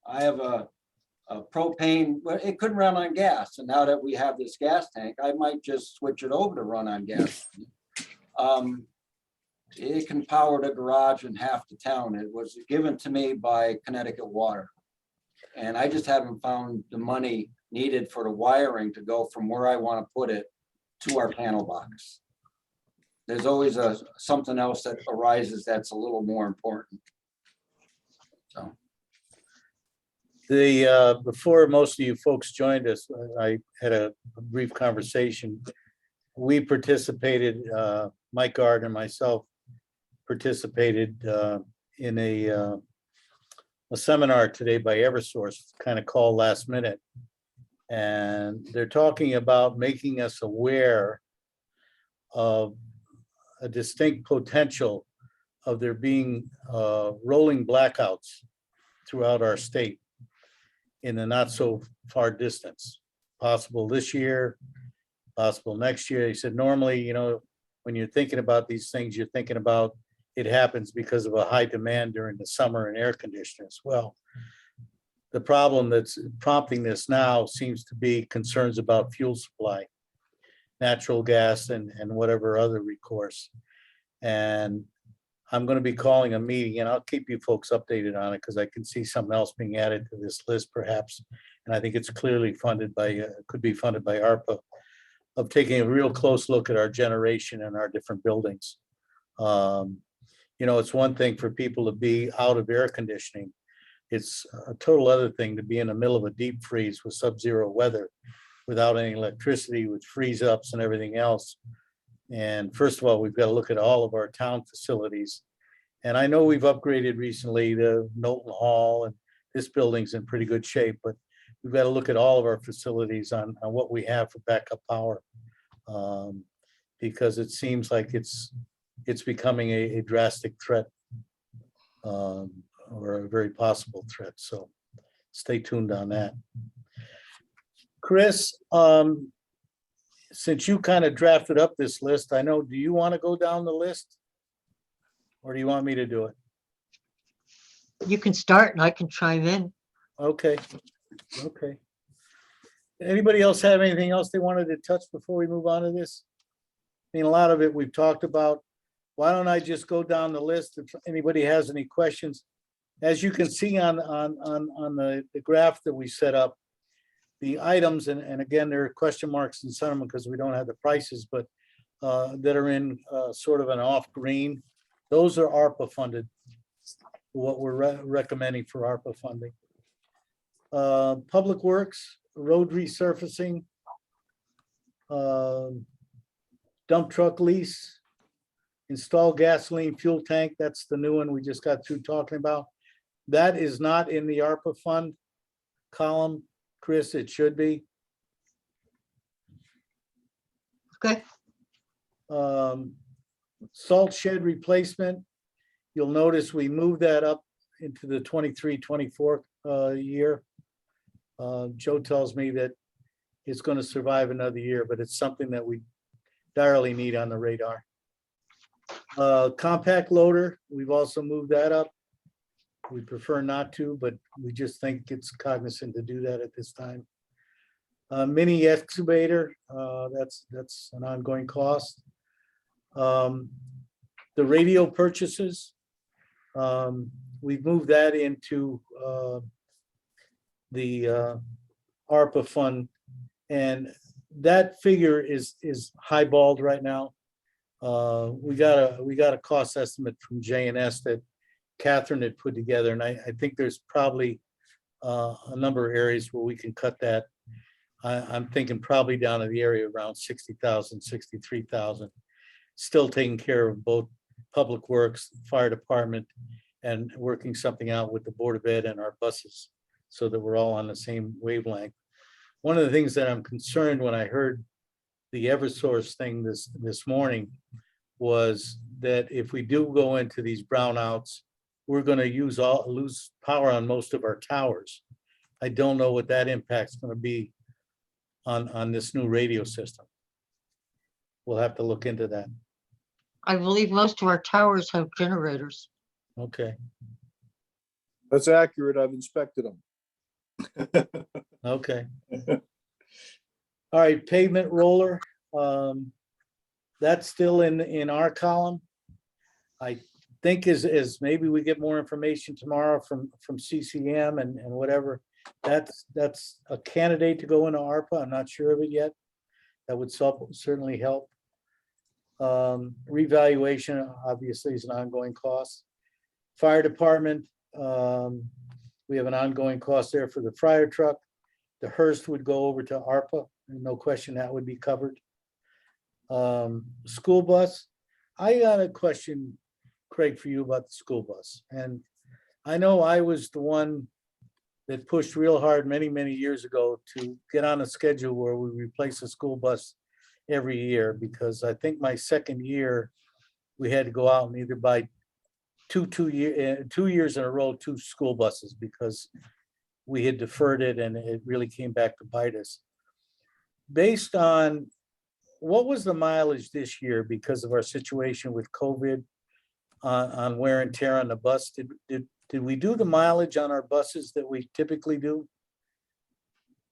I have a propane, well, it couldn't run on gas. And now that we have this gas tank, I might just switch it over to run on gas. It can power the garage in half the town. It was given to me by Connecticut Water. And I just haven't found the money needed for the wiring to go from where I want to put it to our panel box. There's always something else that arises that's a little more important. So. Before most of you folks joined us, I had a brief conversation. We participated, Mike Gardner and myself participated in a seminar today by Eversource, kind of called last minute. And they're talking about making us aware of a distinct potential of there being rolling blackouts throughout our state in the not so far distance, possible this year, possible next year. He said, normally, you know, when you're thinking about these things, you're thinking about it happens because of a high demand during the summer and air conditioners. Well, the problem that's prompting this now seems to be concerns about fuel supply, natural gas and whatever other recourse. And I'm going to be calling a meeting, and I'll keep you folks updated on it because I can see something else being added to this list perhaps. And I think it's clearly funded by, could be funded by Arpa, of taking a real close look at our generation and our different buildings. You know, it's one thing for people to be out of air conditioning. It's a total other thing to be in the middle of a deep freeze with sub-zero weather without any electricity, with freeze ups and everything else. And first of all, we've got to look at all of our town facilities. And I know we've upgraded recently to Knowlton Hall, and this building's in pretty good shape, but we've got to look at all of our facilities on what we have for backup power. Because it seems like it's becoming a drastic threat, or a very possible threat. So stay tuned on that. Chris, since you kind of drafted up this list, I know, do you want to go down the list? Or do you want me to do it? You can start and I can chime in. Okay, okay. Anybody else have anything else they wanted to touch before we move on to this? I mean, a lot of it we've talked about. Why don't I just go down the list if anybody has any questions? As you can see on the graph that we set up, the items, and again, there are question marks in some of them because we don't have the prices, but that are in sort of an off green, those are ARPA funded, what we're recommending for ARPA funding. Public Works, road resurfacing, dump truck lease, install gasoline fuel tank, that's the new one we just got through talking about. That is not in the ARPA fund column, Chris, it should be. Okay. Salt shed replacement, you'll notice we moved that up into the 23-24 year. Joe tells me that it's going to survive another year, but it's something that we direly need on the radar. Compact loader, we've also moved that up. We prefer not to, but we just think it's cognizant to do that at this time. Mini excavator, that's an ongoing cost. The radio purchases, we've moved that into the ARPA fund, and that figure is highballed right now. We got a cost estimate from J&S that Catherine had put together, and I think there's probably a number of areas where we can cut that. I'm thinking probably down to the area around 60,000, 63,000, still taking care of both Public Works, Fire Department, and working something out with the Board of Ed and our buses so that we're all on the same wavelength. One of the things that I'm concerned when I heard the Eversource thing this morning was that if we do go into these brownouts, we're going to lose power on most of our towers. I don't know what that impact's going to be on this new radio system. We'll have to look into that. I believe most of our towers have generators. Okay, That's accurate. I've inspected them. okay. All right, pavement roller. That's still in our column. I think as maybe we get more information tomorrow from CCM and whatever, that's a candidate to go into ARPA. I'm not sure of it yet. That would certainly help. Revaluation obviously is an ongoing cost. Fire department, we have an ongoing cost there for the fire truck. The Hearst would go over to ARPA, no question that would be covered. School bus, I got a question, Craig, for you about the school bus. And I know I was the one that pushed real hard many years ago to get on a schedule where we replace a school bus every year, because I think my second year, we had to go out and either buy 2 years in a row, 2 school buses, because we had deferred it and it really came back to bite us. Based on, what was the mileage this year because of our situation with COVID on wear and tear on the bus? Did we do the mileage on our buses that we typically do?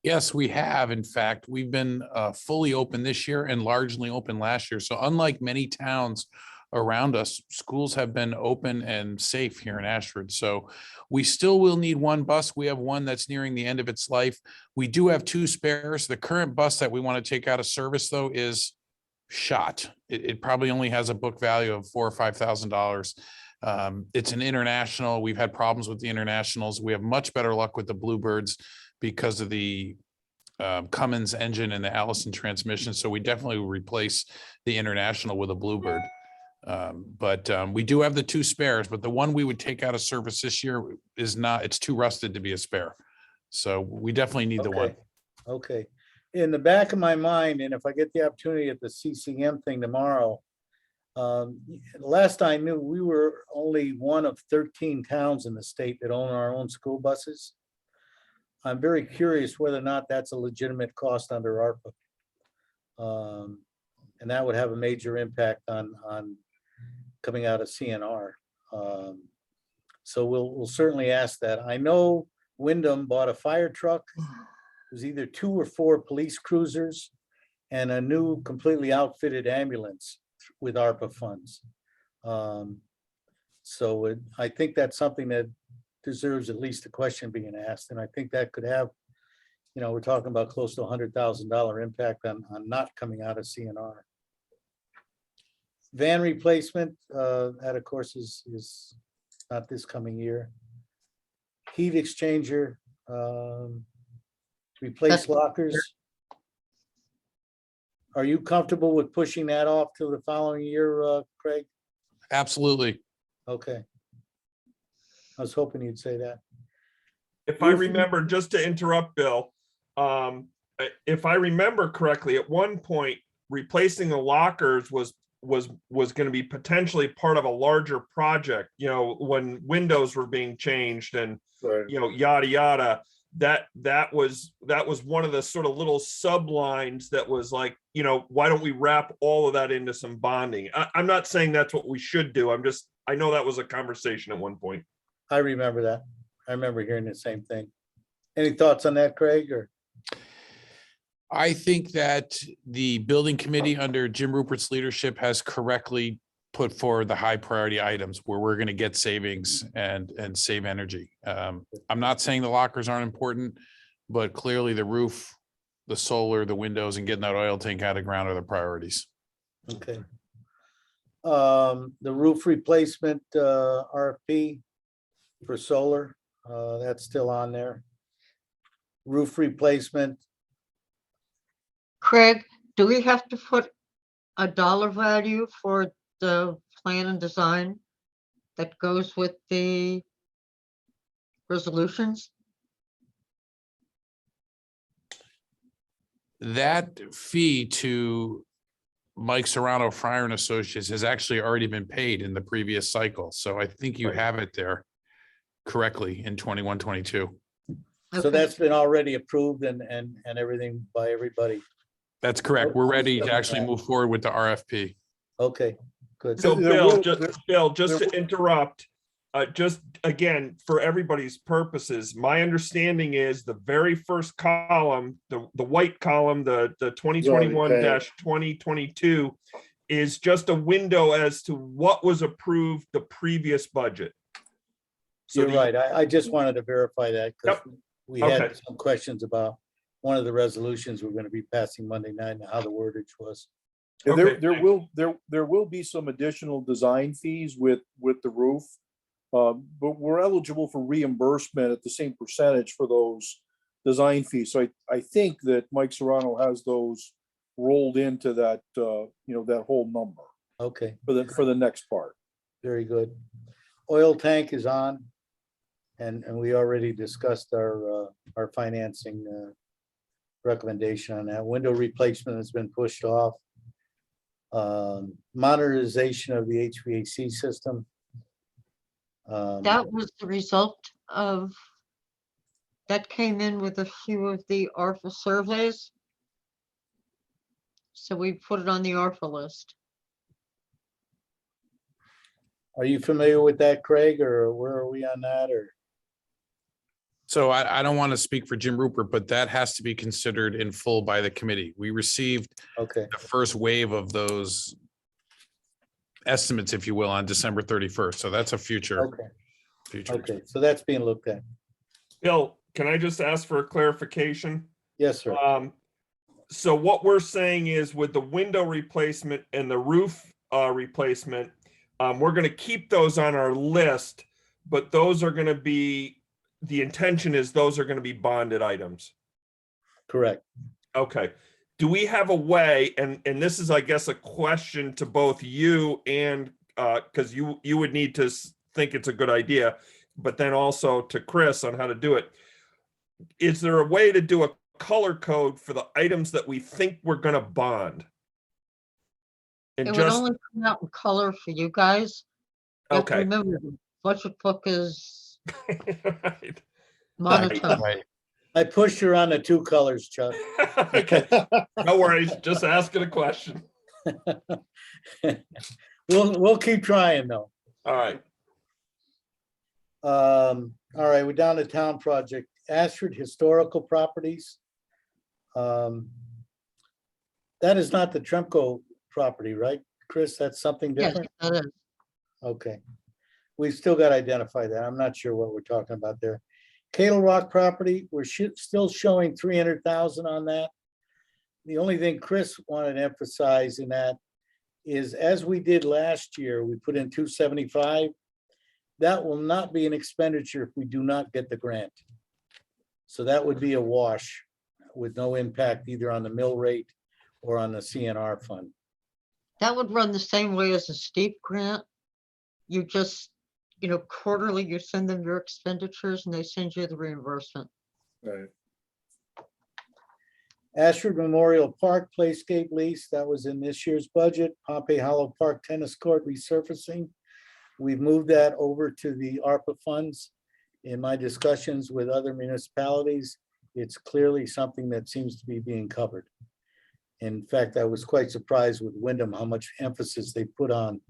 Yes, we have. In fact, we've been fully open this year and largely open last year. So unlike many towns around us, schools have been open and safe here in Ashford. So we still will need 1 bus. We have one that's nearing the end of its life. We do have 2 spares. The current bus that we want to take out of service, though, is shot. It probably only has a book value of $4,000 or $5,000. It's an international. We've had problems with the internationals. We have much better luck with the Bluebirds because of the Cummins engine and the Allison transmission. So we definitely will replace the international with a Bluebird. But we do have the 2 spares, but the one we would take out of service this year is not, it's too rusted to be a spare. So we definitely need the one. Okay. In the back of my mind, and if I get the opportunity at the CCM thing tomorrow, last I knew, we were only one of 13 towns in the state that own our own school buses. I'm very curious whether or not that's a legitimate cost under ARPA. And that would have a major impact on coming out of CNR. So we'll certainly ask that. I know Wyndham bought a fire truck. It was either 2 or 4 police cruisers and a new completely outfitted ambulance with ARPA funds. So I think that's something that deserves at least a question being asked. And I think that could have, we're talking about close to $100,000 impact on not coming out of CNR. Van replacement, that of course is not this coming year. Heat exchanger, replace lockers. Are you comfortable with pushing that off till the following year, Craig? Absolutely. Okay. I was hoping you'd say that. If I remember, just to interrupt, Bill, if I remember correctly, at one point, replacing the lockers was going to be potentially part of a larger project, when windows were being changed and, Right. yada, yada. that was one of the sort of little sublines that was like, you know, why don't we wrap all of that into some bonding? I'm not saying that's what we should do. I know that was a conversation at one point. I remember that. I remember hearing the same thing. Any thoughts on that, Craig, or? I think that the building committee under Jim Rupert's leadership has correctly put forward the high priority items where we're going to get savings and save energy. I'm not saying the lockers aren't important, but clearly the roof, the solar, the windows, and getting that oil tank out of ground are the priorities. Okay. The roof replacement, RFP for solar, that's still on there. Roof replacement, Craig, do we have to put a dollar value for the plan and design that goes with the resolutions? That fee to Mike Serrano, Fryer and Associates has actually already been paid in the previous cycle. So I think you have it there correctly in 21, 22. so Okay. that's been already approved and everything by everybody. That's correct. We're ready to actually move forward with the RFP. Okay, good. So There Bill, will- just there to interrupt, just again, for everybody's purposes, my understanding is the very first column, the white column, the 2021-2022 is just a window as to what was approved the previous budget. So You're right. I just wanted to verify that because we had Okay. some questions about one of the resolutions we're going to be passing Monday night and how the wordage was. Yeah, Okay, there will be some additional design fees with the roof. But we're eligible for reimbursement at the same percentage for those design fees. So I think that Mike Serrano has those rolled into that, that whole number Okay, for the next part. very good. Oil tank is on. And we already discussed our financing recommendation on that. Window replacement has been pushed off. Modernization of the HVAC system. That was the result of, that came in with a few of the Arpa surveys. So we put it on the Arpa list. Are you familiar with that, Craig, or where are we on that, or? So I don't want to speak for Jim Rupert, but that has to be considered in full by the committee. We received Okay, the first wave of those estimates, if you will, on December 31st. So that's a future. okay, so that's being looked at. Bill, can I just ask for a clarification? Yes, sir. So what we're saying is with the window replacement and the roof replacement, we're going to keep those on our list, but those are going to be, the intention is those are going to be bonded items. Correct. Okay. Do we have a way, and this is, I guess, a question to both you and, because you would need to think it's a good idea, but then also to Chris on how to do it. Is there a way to do a color code for the items that we think we're going to bond? And It would just, only come out in color for you guys. You have to okay. remember, the budget book is Right. monotone. Right. I pushed her on the two colors, Chuck. Okay. No worries, just asking a question. We'll keep trying though. All right. All right, we're down to town project, Ashford Historical Properties. That is not the Tremco property, right, Chris? That's something Yes, different? that is. Okay. We've still got to identify that. I'm not sure what we're talking about there. Cattle Rock property, we're still showing 300,000 on that. The only thing Chris wanted to emphasize in that is, as we did last year, we put in 275. That will not be an expenditure if we do not get the grant. So that would be a wash with no impact either on the mill rate or on the CNR fund. That would run the same way as a steep grant. You just, quarterly, you send them your expenditures and they send you the reimbursement. Right. Ashford Memorial Park Playscape lease, that was in this year's budget. Pompey Hollow Park Tennis Court resurfacing. We've moved that over to the ARPA funds. In my discussions with other municipalities, it's clearly something that seems to be being covered. In fact, I was quite surprised with Wyndham, how much emphasis they put on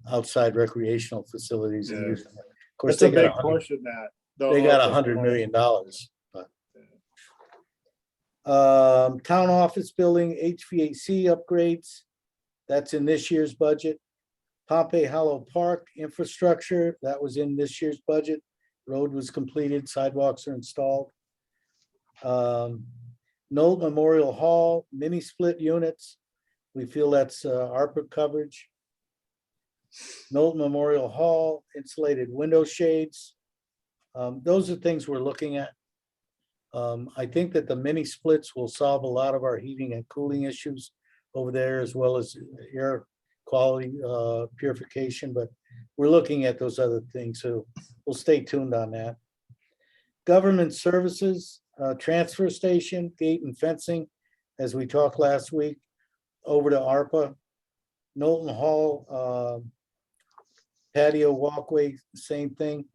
outside recreational facilities. and Yeah. use them. Of course, It's a they got big 100 push in that. they got $100 million. But town office building HVAC upgrades, that's in this year's budget. Pompey Hollow Park infrastructure, that was in this year's budget. Road was completed, sidewalks are installed. Knoll Memorial Hall, mini split units. We feel that's ARPA coverage. Knoll Memorial Hall, insulated window shades. Those are things we're looking at. I think that the mini splits will solve a lot of our heating and cooling issues over there, as well as air quality purification, but we're looking at those other things, so we'll stay tuned on that. Government services, transfer station, gate and fencing, as we talked last week, over to ARPA. Knowlton Hall, patio walkway, same thing.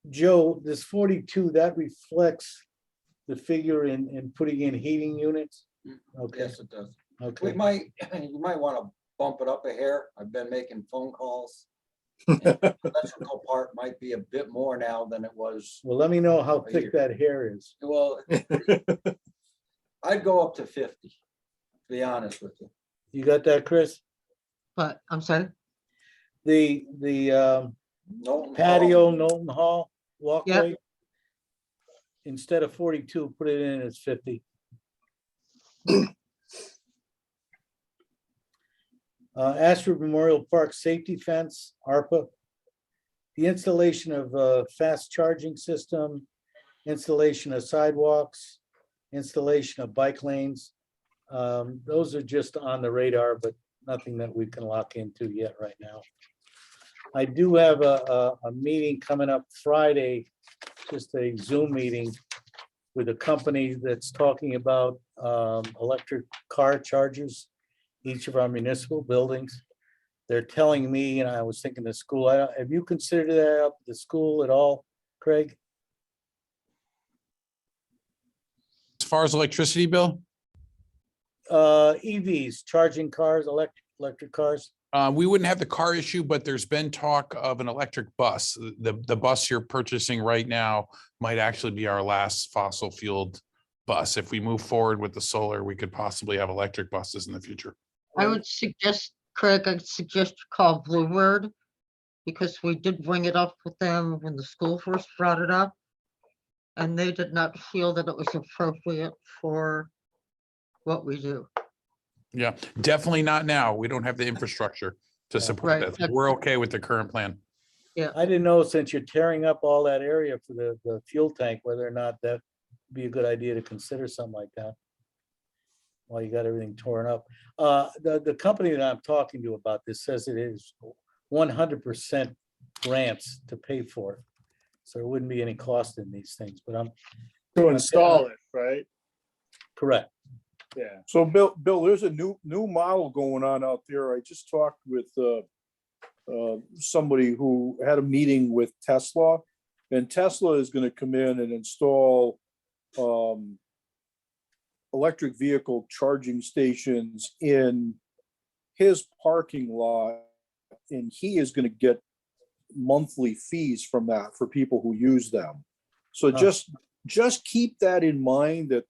Joe, this 42, that reflects the figure in putting in heating units? Okay, Yes, it does. okay. We might, you might want to bump it up a hair. I've been making phone calls. And the electrical part might be a bit more now than it was. Well, let me know how thick that hair is. Well, I'd go up to 50, to be honest with you. You got that, Chris? But I'm sorry, The Knowlton patio, Hall, Knowlton Hall walkway. Instead of 42, put it in as 50. Ashford Memorial Park safety fence, ARPA. The installation of a fast charging system, installation of sidewalks, installation of bike lanes. Those are just on the radar, but nothing that we can lock into yet right now. I do have a meeting coming up Friday, just a Zoom meeting with a company that's talking about electric car chargers, each of our municipal buildings. They're telling me, and I was thinking the school, have you considered that up at the school at all, Craig? As far as electricity bill, EVs, charging cars, electric cars. we wouldn't have the car issue, but there's been talk of an electric bus. The bus you're purchasing right now might actually be our last fossil fueled bus. If we move forward with the solar, we could possibly have electric buses in the future. I would suggest, Craig, I'd suggest you call Bluebird, because we did bring it up with them when the school first brought it up. And they did not feel that it was appropriate for what we do. Yeah, definitely not now. We don't have the infrastructure to Yeah. support Right. that. We're okay with the current plan. I didn't know, since you're tearing up all that area for the fuel tank, whether or not that'd be a good idea to consider something like that. While you got everything torn up. The company that I'm talking to about this says it is 100% grants to pay for it. So there wouldn't be any cost in these things, but I'm To install it, right? correct. Yeah. So Bill, there's a new model going on out there. I just talked with somebody who had a meeting with Tesla, and Tesla is going to come in and install electric vehicle charging stations in his parking lot, and he is going to get monthly fees from that for people who use them. So just keep that in mind, that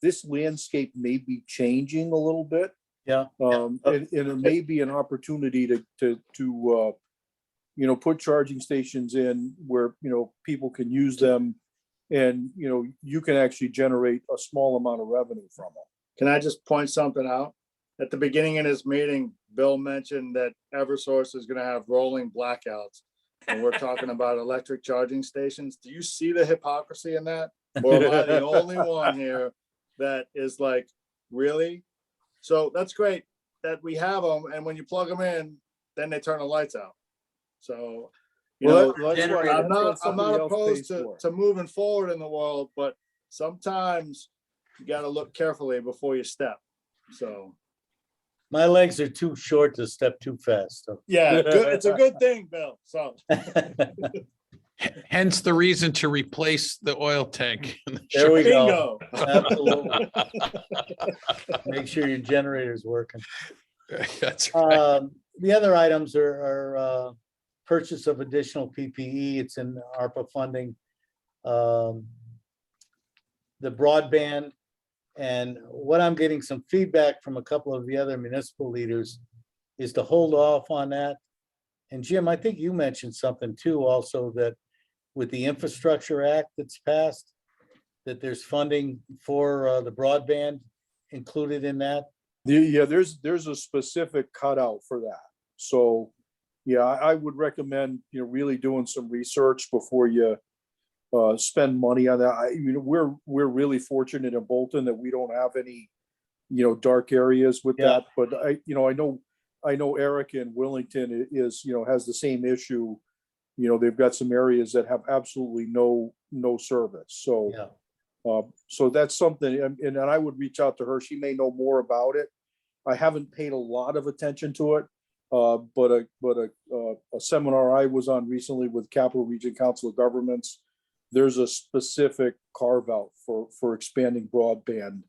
this landscape may be changing a little bit. Yeah. And it may be an opportunity to put charging stations in where, people can use them, and, you can actually generate a small amount of revenue from them. Can I just point something out? At the beginning of this meeting, Bill mentioned that Eversource is gonna have rolling blackouts. And we're talking about electric charging stations. Do you see the hypocrisy in that? Or am I the only one here that is like, really? So that's great that we have them, and when you plug them in, then they turn the lights out. So, Well, that's why I'm that's what not somebody else opposed pays for. to moving forward in the world, but sometimes you gotta look carefully before you step. So, My legs are too short to step too fast. So. yeah, good. It's a good thing, Bill. So, Hence the reason to replace the oil tank. in the There we truck. go. Bingo. Absolutely. Make sure your generator's working. That's right. The other items are purchase of additional PPE. It's in ARPA funding. The broadband, and what I'm getting some feedback from a couple of the other municipal leaders is to hold off on that. And Jim, I think you mentioned something too, also that with the Infrastructure Act that's passed, that there's funding for the broadband included in that. Yeah, there's a specific cutout for that. So, yeah, I would recommend, really doing some research before you spend money on that. We're really fortunate in Bolton that we don't have any, dark areas with Yeah. that. But I know Eric in Wellington is, has the same issue. They've got some areas that have absolutely no service. So, Yeah. so that's something, and I would reach out to her. She may know more about it. I haven't paid a lot of attention to it. But a seminar I was on recently with Capital Region Council of Governments, there's a specific carve out for expanding broadband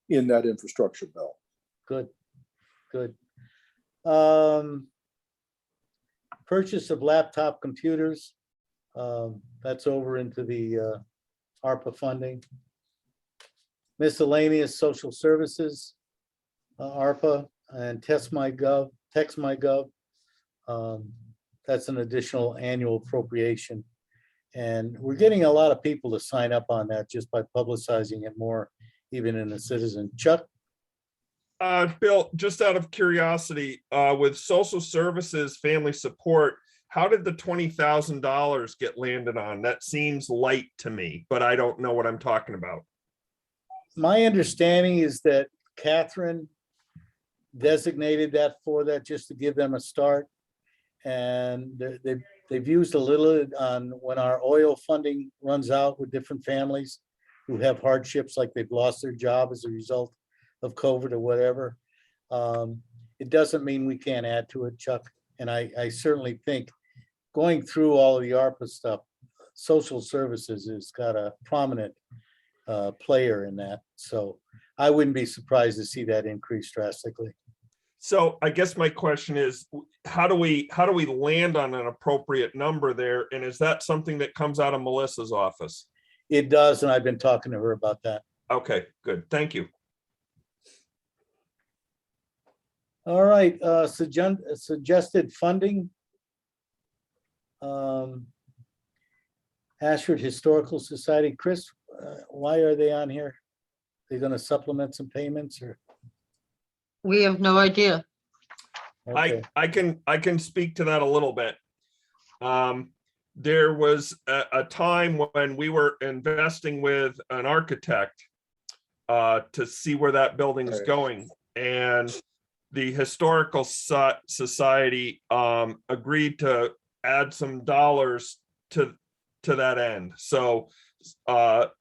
in that infrastructure bill. Good. Purchase of laptop computers. That's over into the ARPA funding. Miscellaneous social services, ARPA, and text my gov. That's an additional annual appropriation. And we're getting a lot of people to sign up on that just by publicizing it more, even in the Citizen. Chuck? Bill, just out of curiosity, with social services, family support, how did the $20,000 get landed on? That seems light to me, but I don't know what I'm talking about. My understanding is that Catherine designated that for that, just to give them a start. And they've used a little on when our oil funding runs out with different families who have hardships, like they've lost their job as a result of COVID or whatever. It doesn't mean we can't add to it, Chuck. And I certainly think going through all of the ARPA stuff, social services has got a prominent player in that. So I wouldn't be surprised to see that increase drastically. So I guess my question is, how do we land on an appropriate number there? And is that something that comes out of Melissa's office? It does, and I've been talking to her about that. Okay, good. Thank you. All right, suggested funding. Ashford Historical Society. Chris, why are they on here? They're going to supplement some payments, or? We have no idea. Okay. I can speak to that a little bit. There was a time when we were investing with an architect to see where that building is going, and the Historical Society agreed to add some dollars to that end. So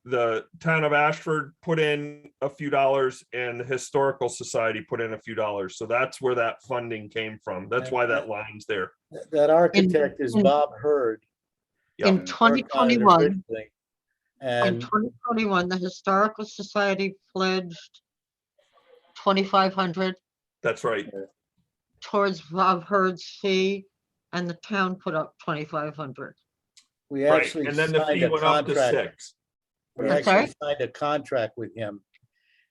the town of Ashford put in a few dollars and the Historical Society put in a few dollars. So that's where that funding came from. That's why that line's there. That architect is Bob Hurd. Yep. In 2021, And 2021, the Historical Society pledged 2,500 That's right. towards Bob Hurd's fee, and the town put up 2,500. we Right. actually And then the signed fee a went up to contract. 6. We I'm sorry? actually signed a contract with him,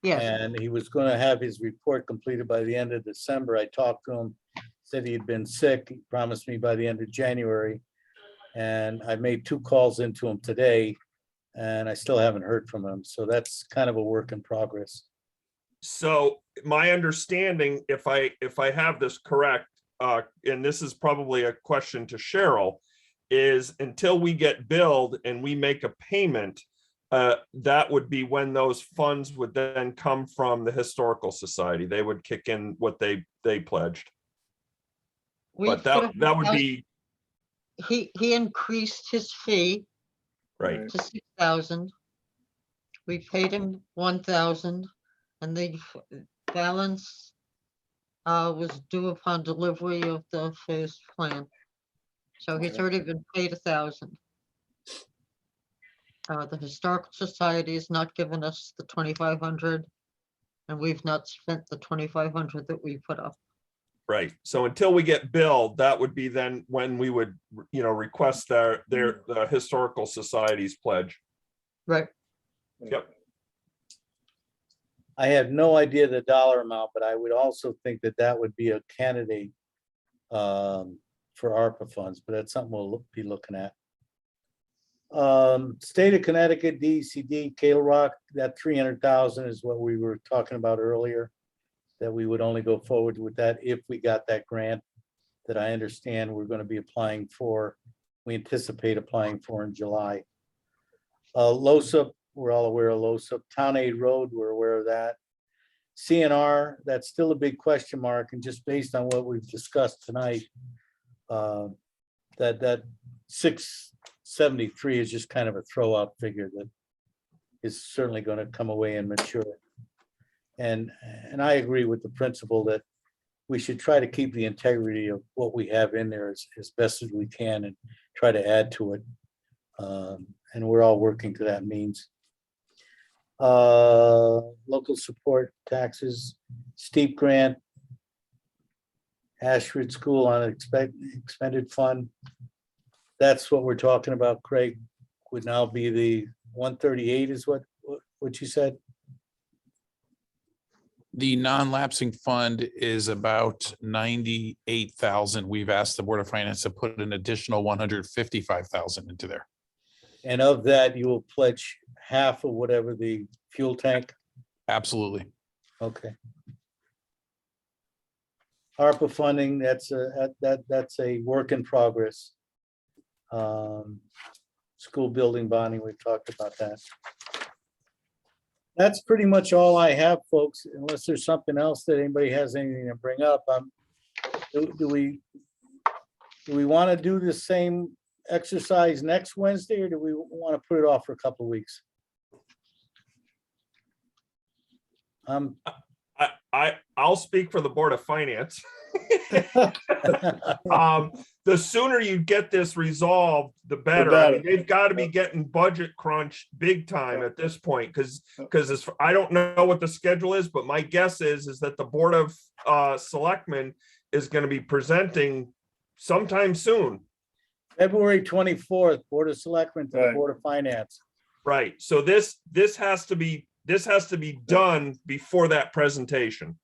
Yes, and he was going to have his report completed by the end of December. I talked to him, said he had been sick. He promised me by the end of January. And I made 2 calls into him today, and I still haven't heard from him. So that's kind of a work in progress. So my understanding, if I have this correct, and this is probably a question to Cheryl, is until we get billed and we make a payment, that would be when those funds would then come from the Historical Society. They would kick in what they pledged. we But put up that would be he increased his fee right. to 6,000. We paid him 1,000, and the balance was due upon delivery of the phased plan. So he's already been paid 1,000. The Historical Society has not given us the 2,500. And we've not spent the 2,500 that we put up. Right. So until we get billed, that would be then when we would, request the Historical Society's pledge. Right. Yep. I have no idea the dollar amount, but I would also think that that would be a candidate for ARPA funds, but that's something we'll be looking at. State of Connecticut, DECD, Cale Rock, that 300,000 is what we were talking about earlier, that we would only go forward with that if we got that grant that I understand we're going to be applying for. We anticipate applying for in July. LOSUP, we're all aware of LOSUP. Town Aid Road, we're aware of that. CNR, that's still a big question mark, and just based on what we've discussed tonight, that 673 is just kind of a throw out figure that is certainly going to come away and mature. And I agree with the principle that we should try to keep the integrity of what we have in there as best as we can and try to add to it. And we're all working to that means. Local support taxes, steep grant, Ashford School on expended fund. That's what we're talking about, Craig, would now be the 138 is what you said? The non-lapsing fund is about 98,000. We've asked the Board of Finance to put an additional 155,000 into there. And of that, you will pledge half of whatever the fuel tank? Absolutely. Okay. ARPA funding, that's a work in progress. School building bonding, we've talked about that. That's pretty much all I have, folks, unless there's something else that anybody has anything to bring up. Do we want to do the same exercise next Wednesday, or do we want to put it off for a couple of weeks? I'll speak for the Board of Finance. The sooner you get this resolved, the better. I mean, they've got to be getting budget crunch big time at this point, because I don't know what the schedule is, but my guess is that the Board of Selectmen is going to be presenting sometime soon. February 24th, Board of Selectmen to the Board of Finance. Right. So this has to be done before that presentation.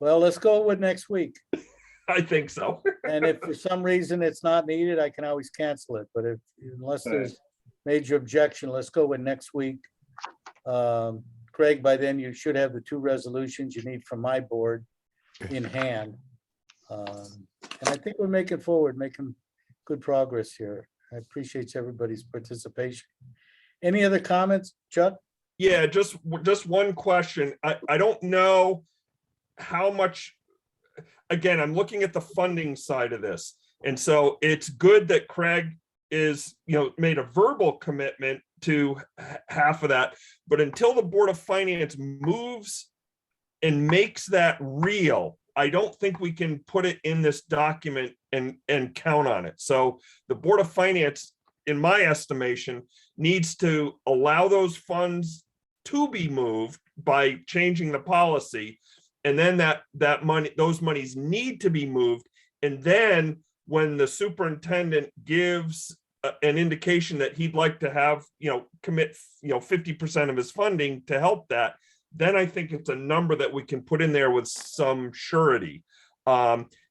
Well, let's go with next week. I think so. And if for some reason it's not needed, I can always cancel it. But unless there's major objection, let's go with next week. Craig, by then you should have the 2 resolutions you need from my board in hand. And I think we're making good progress here. I appreciate everybody's participation. Any other comments, Chuck? Yeah, just one question. I don't know how much, again, I'm looking at the funding side of this. And so it's good that Craig is, made a verbal commitment to half of that, but until the Board of Finance moves and makes that real, I don't think we can put it in this document and count on it. So the Board of Finance, in my estimation, needs to allow those funds to be moved by changing the policy. And then those monies need to be moved. And then when the superintendent gives an indication that he'd like to have, commit, 50% of his funding to help that, then I think it's a number that we can put in there with some surety.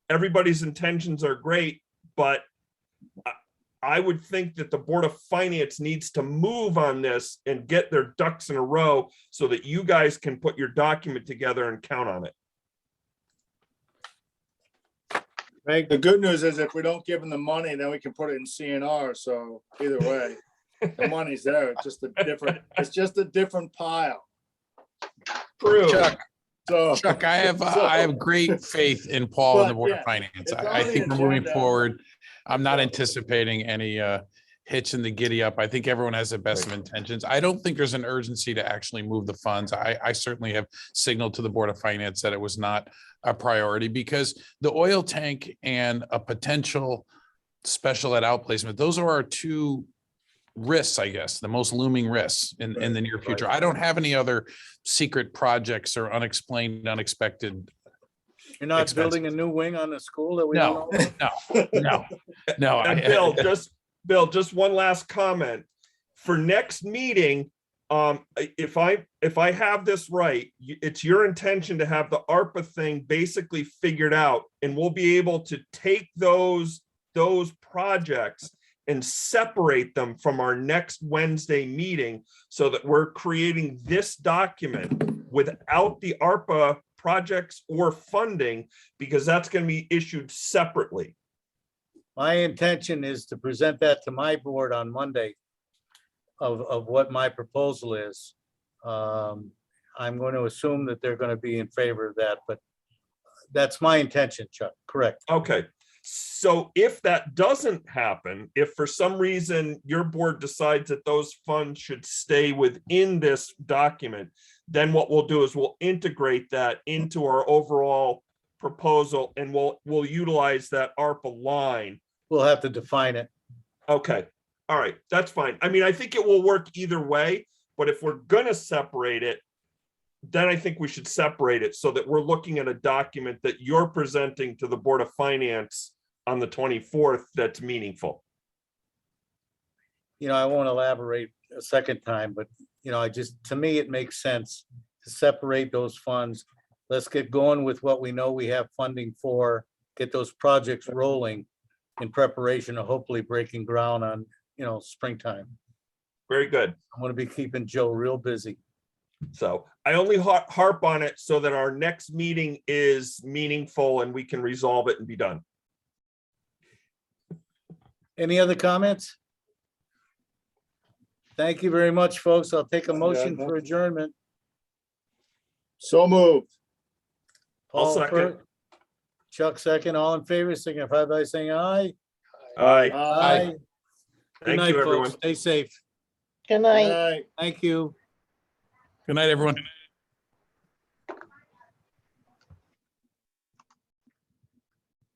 Everybody's intentions are great, but I would think that the Board of Finance needs to move on this and get their ducks in a row so that you guys can put your document together and count on it. Right. The good news is if we don't give them the money, then we can put it in CNR. So either way, the money's there. It's just a different pile. True. Chuck, I have great faith in Paul and the Board of Finance. I think we're moving forward. I'm not anticipating any hitch in the giddy up. I think everyone has the best of intentions. I don't think there's an urgency to actually move the funds. I certainly have signaled to the Board of Finance that it was not a priority, because the oil tank and a potential special ed outplacement, those are our 2 risks, I guess, the most looming risks in the near future. I don't have any other secret projects or unexplained, unexpected. You're not Expensive. building a new wing on the school that we No, don't know? no. And Bill, just one last comment. For next meeting, if I have this right, it's your intention to have the ARPA thing basically figured out, and we'll be able to take those projects and separate them from our next Wednesday meeting so that we're creating this document without the ARPA projects or funding, because that's going to be issued separately. My intention is to present that to my board on Monday of what my proposal is. I'm going to assume that they're going to be in favor of that, but that's my intention, Chuck, correct. Okay, so if that doesn't happen, if for some reason your board decides that those funds should stay within this document, then what we'll do is we'll integrate that into our overall proposal, and we'll utilize that ARPA line. We'll have to define it. Okay, all right, that's fine. I mean, I think it will work either way, but if we're gonna separate it, then I think we should separate it so that we're looking at a document that you're presenting to the Board of Finance on the 24th that's meaningful. You know, I won't elaborate a second time, but you know, to me, it makes sense to separate those funds. Let's get going with what we know we have funding for, get those projects rolling in preparation of hopefully breaking ground on, you know, springtime. Very good. I'm gonna be keeping Joe real busy. So I only harp on it so that our next meeting is meaningful and we can resolve it and be done. Any other comments? Thank you very much, folks. I'll take a motion for adjournment. So moved. I'll Paul second. first, Chuck second, all in favor, signify by saying aye. Aye. Aye. Good Thank night, you, everyone. folks. Stay safe. Good night. Aye. Thank you. Good night, everyone.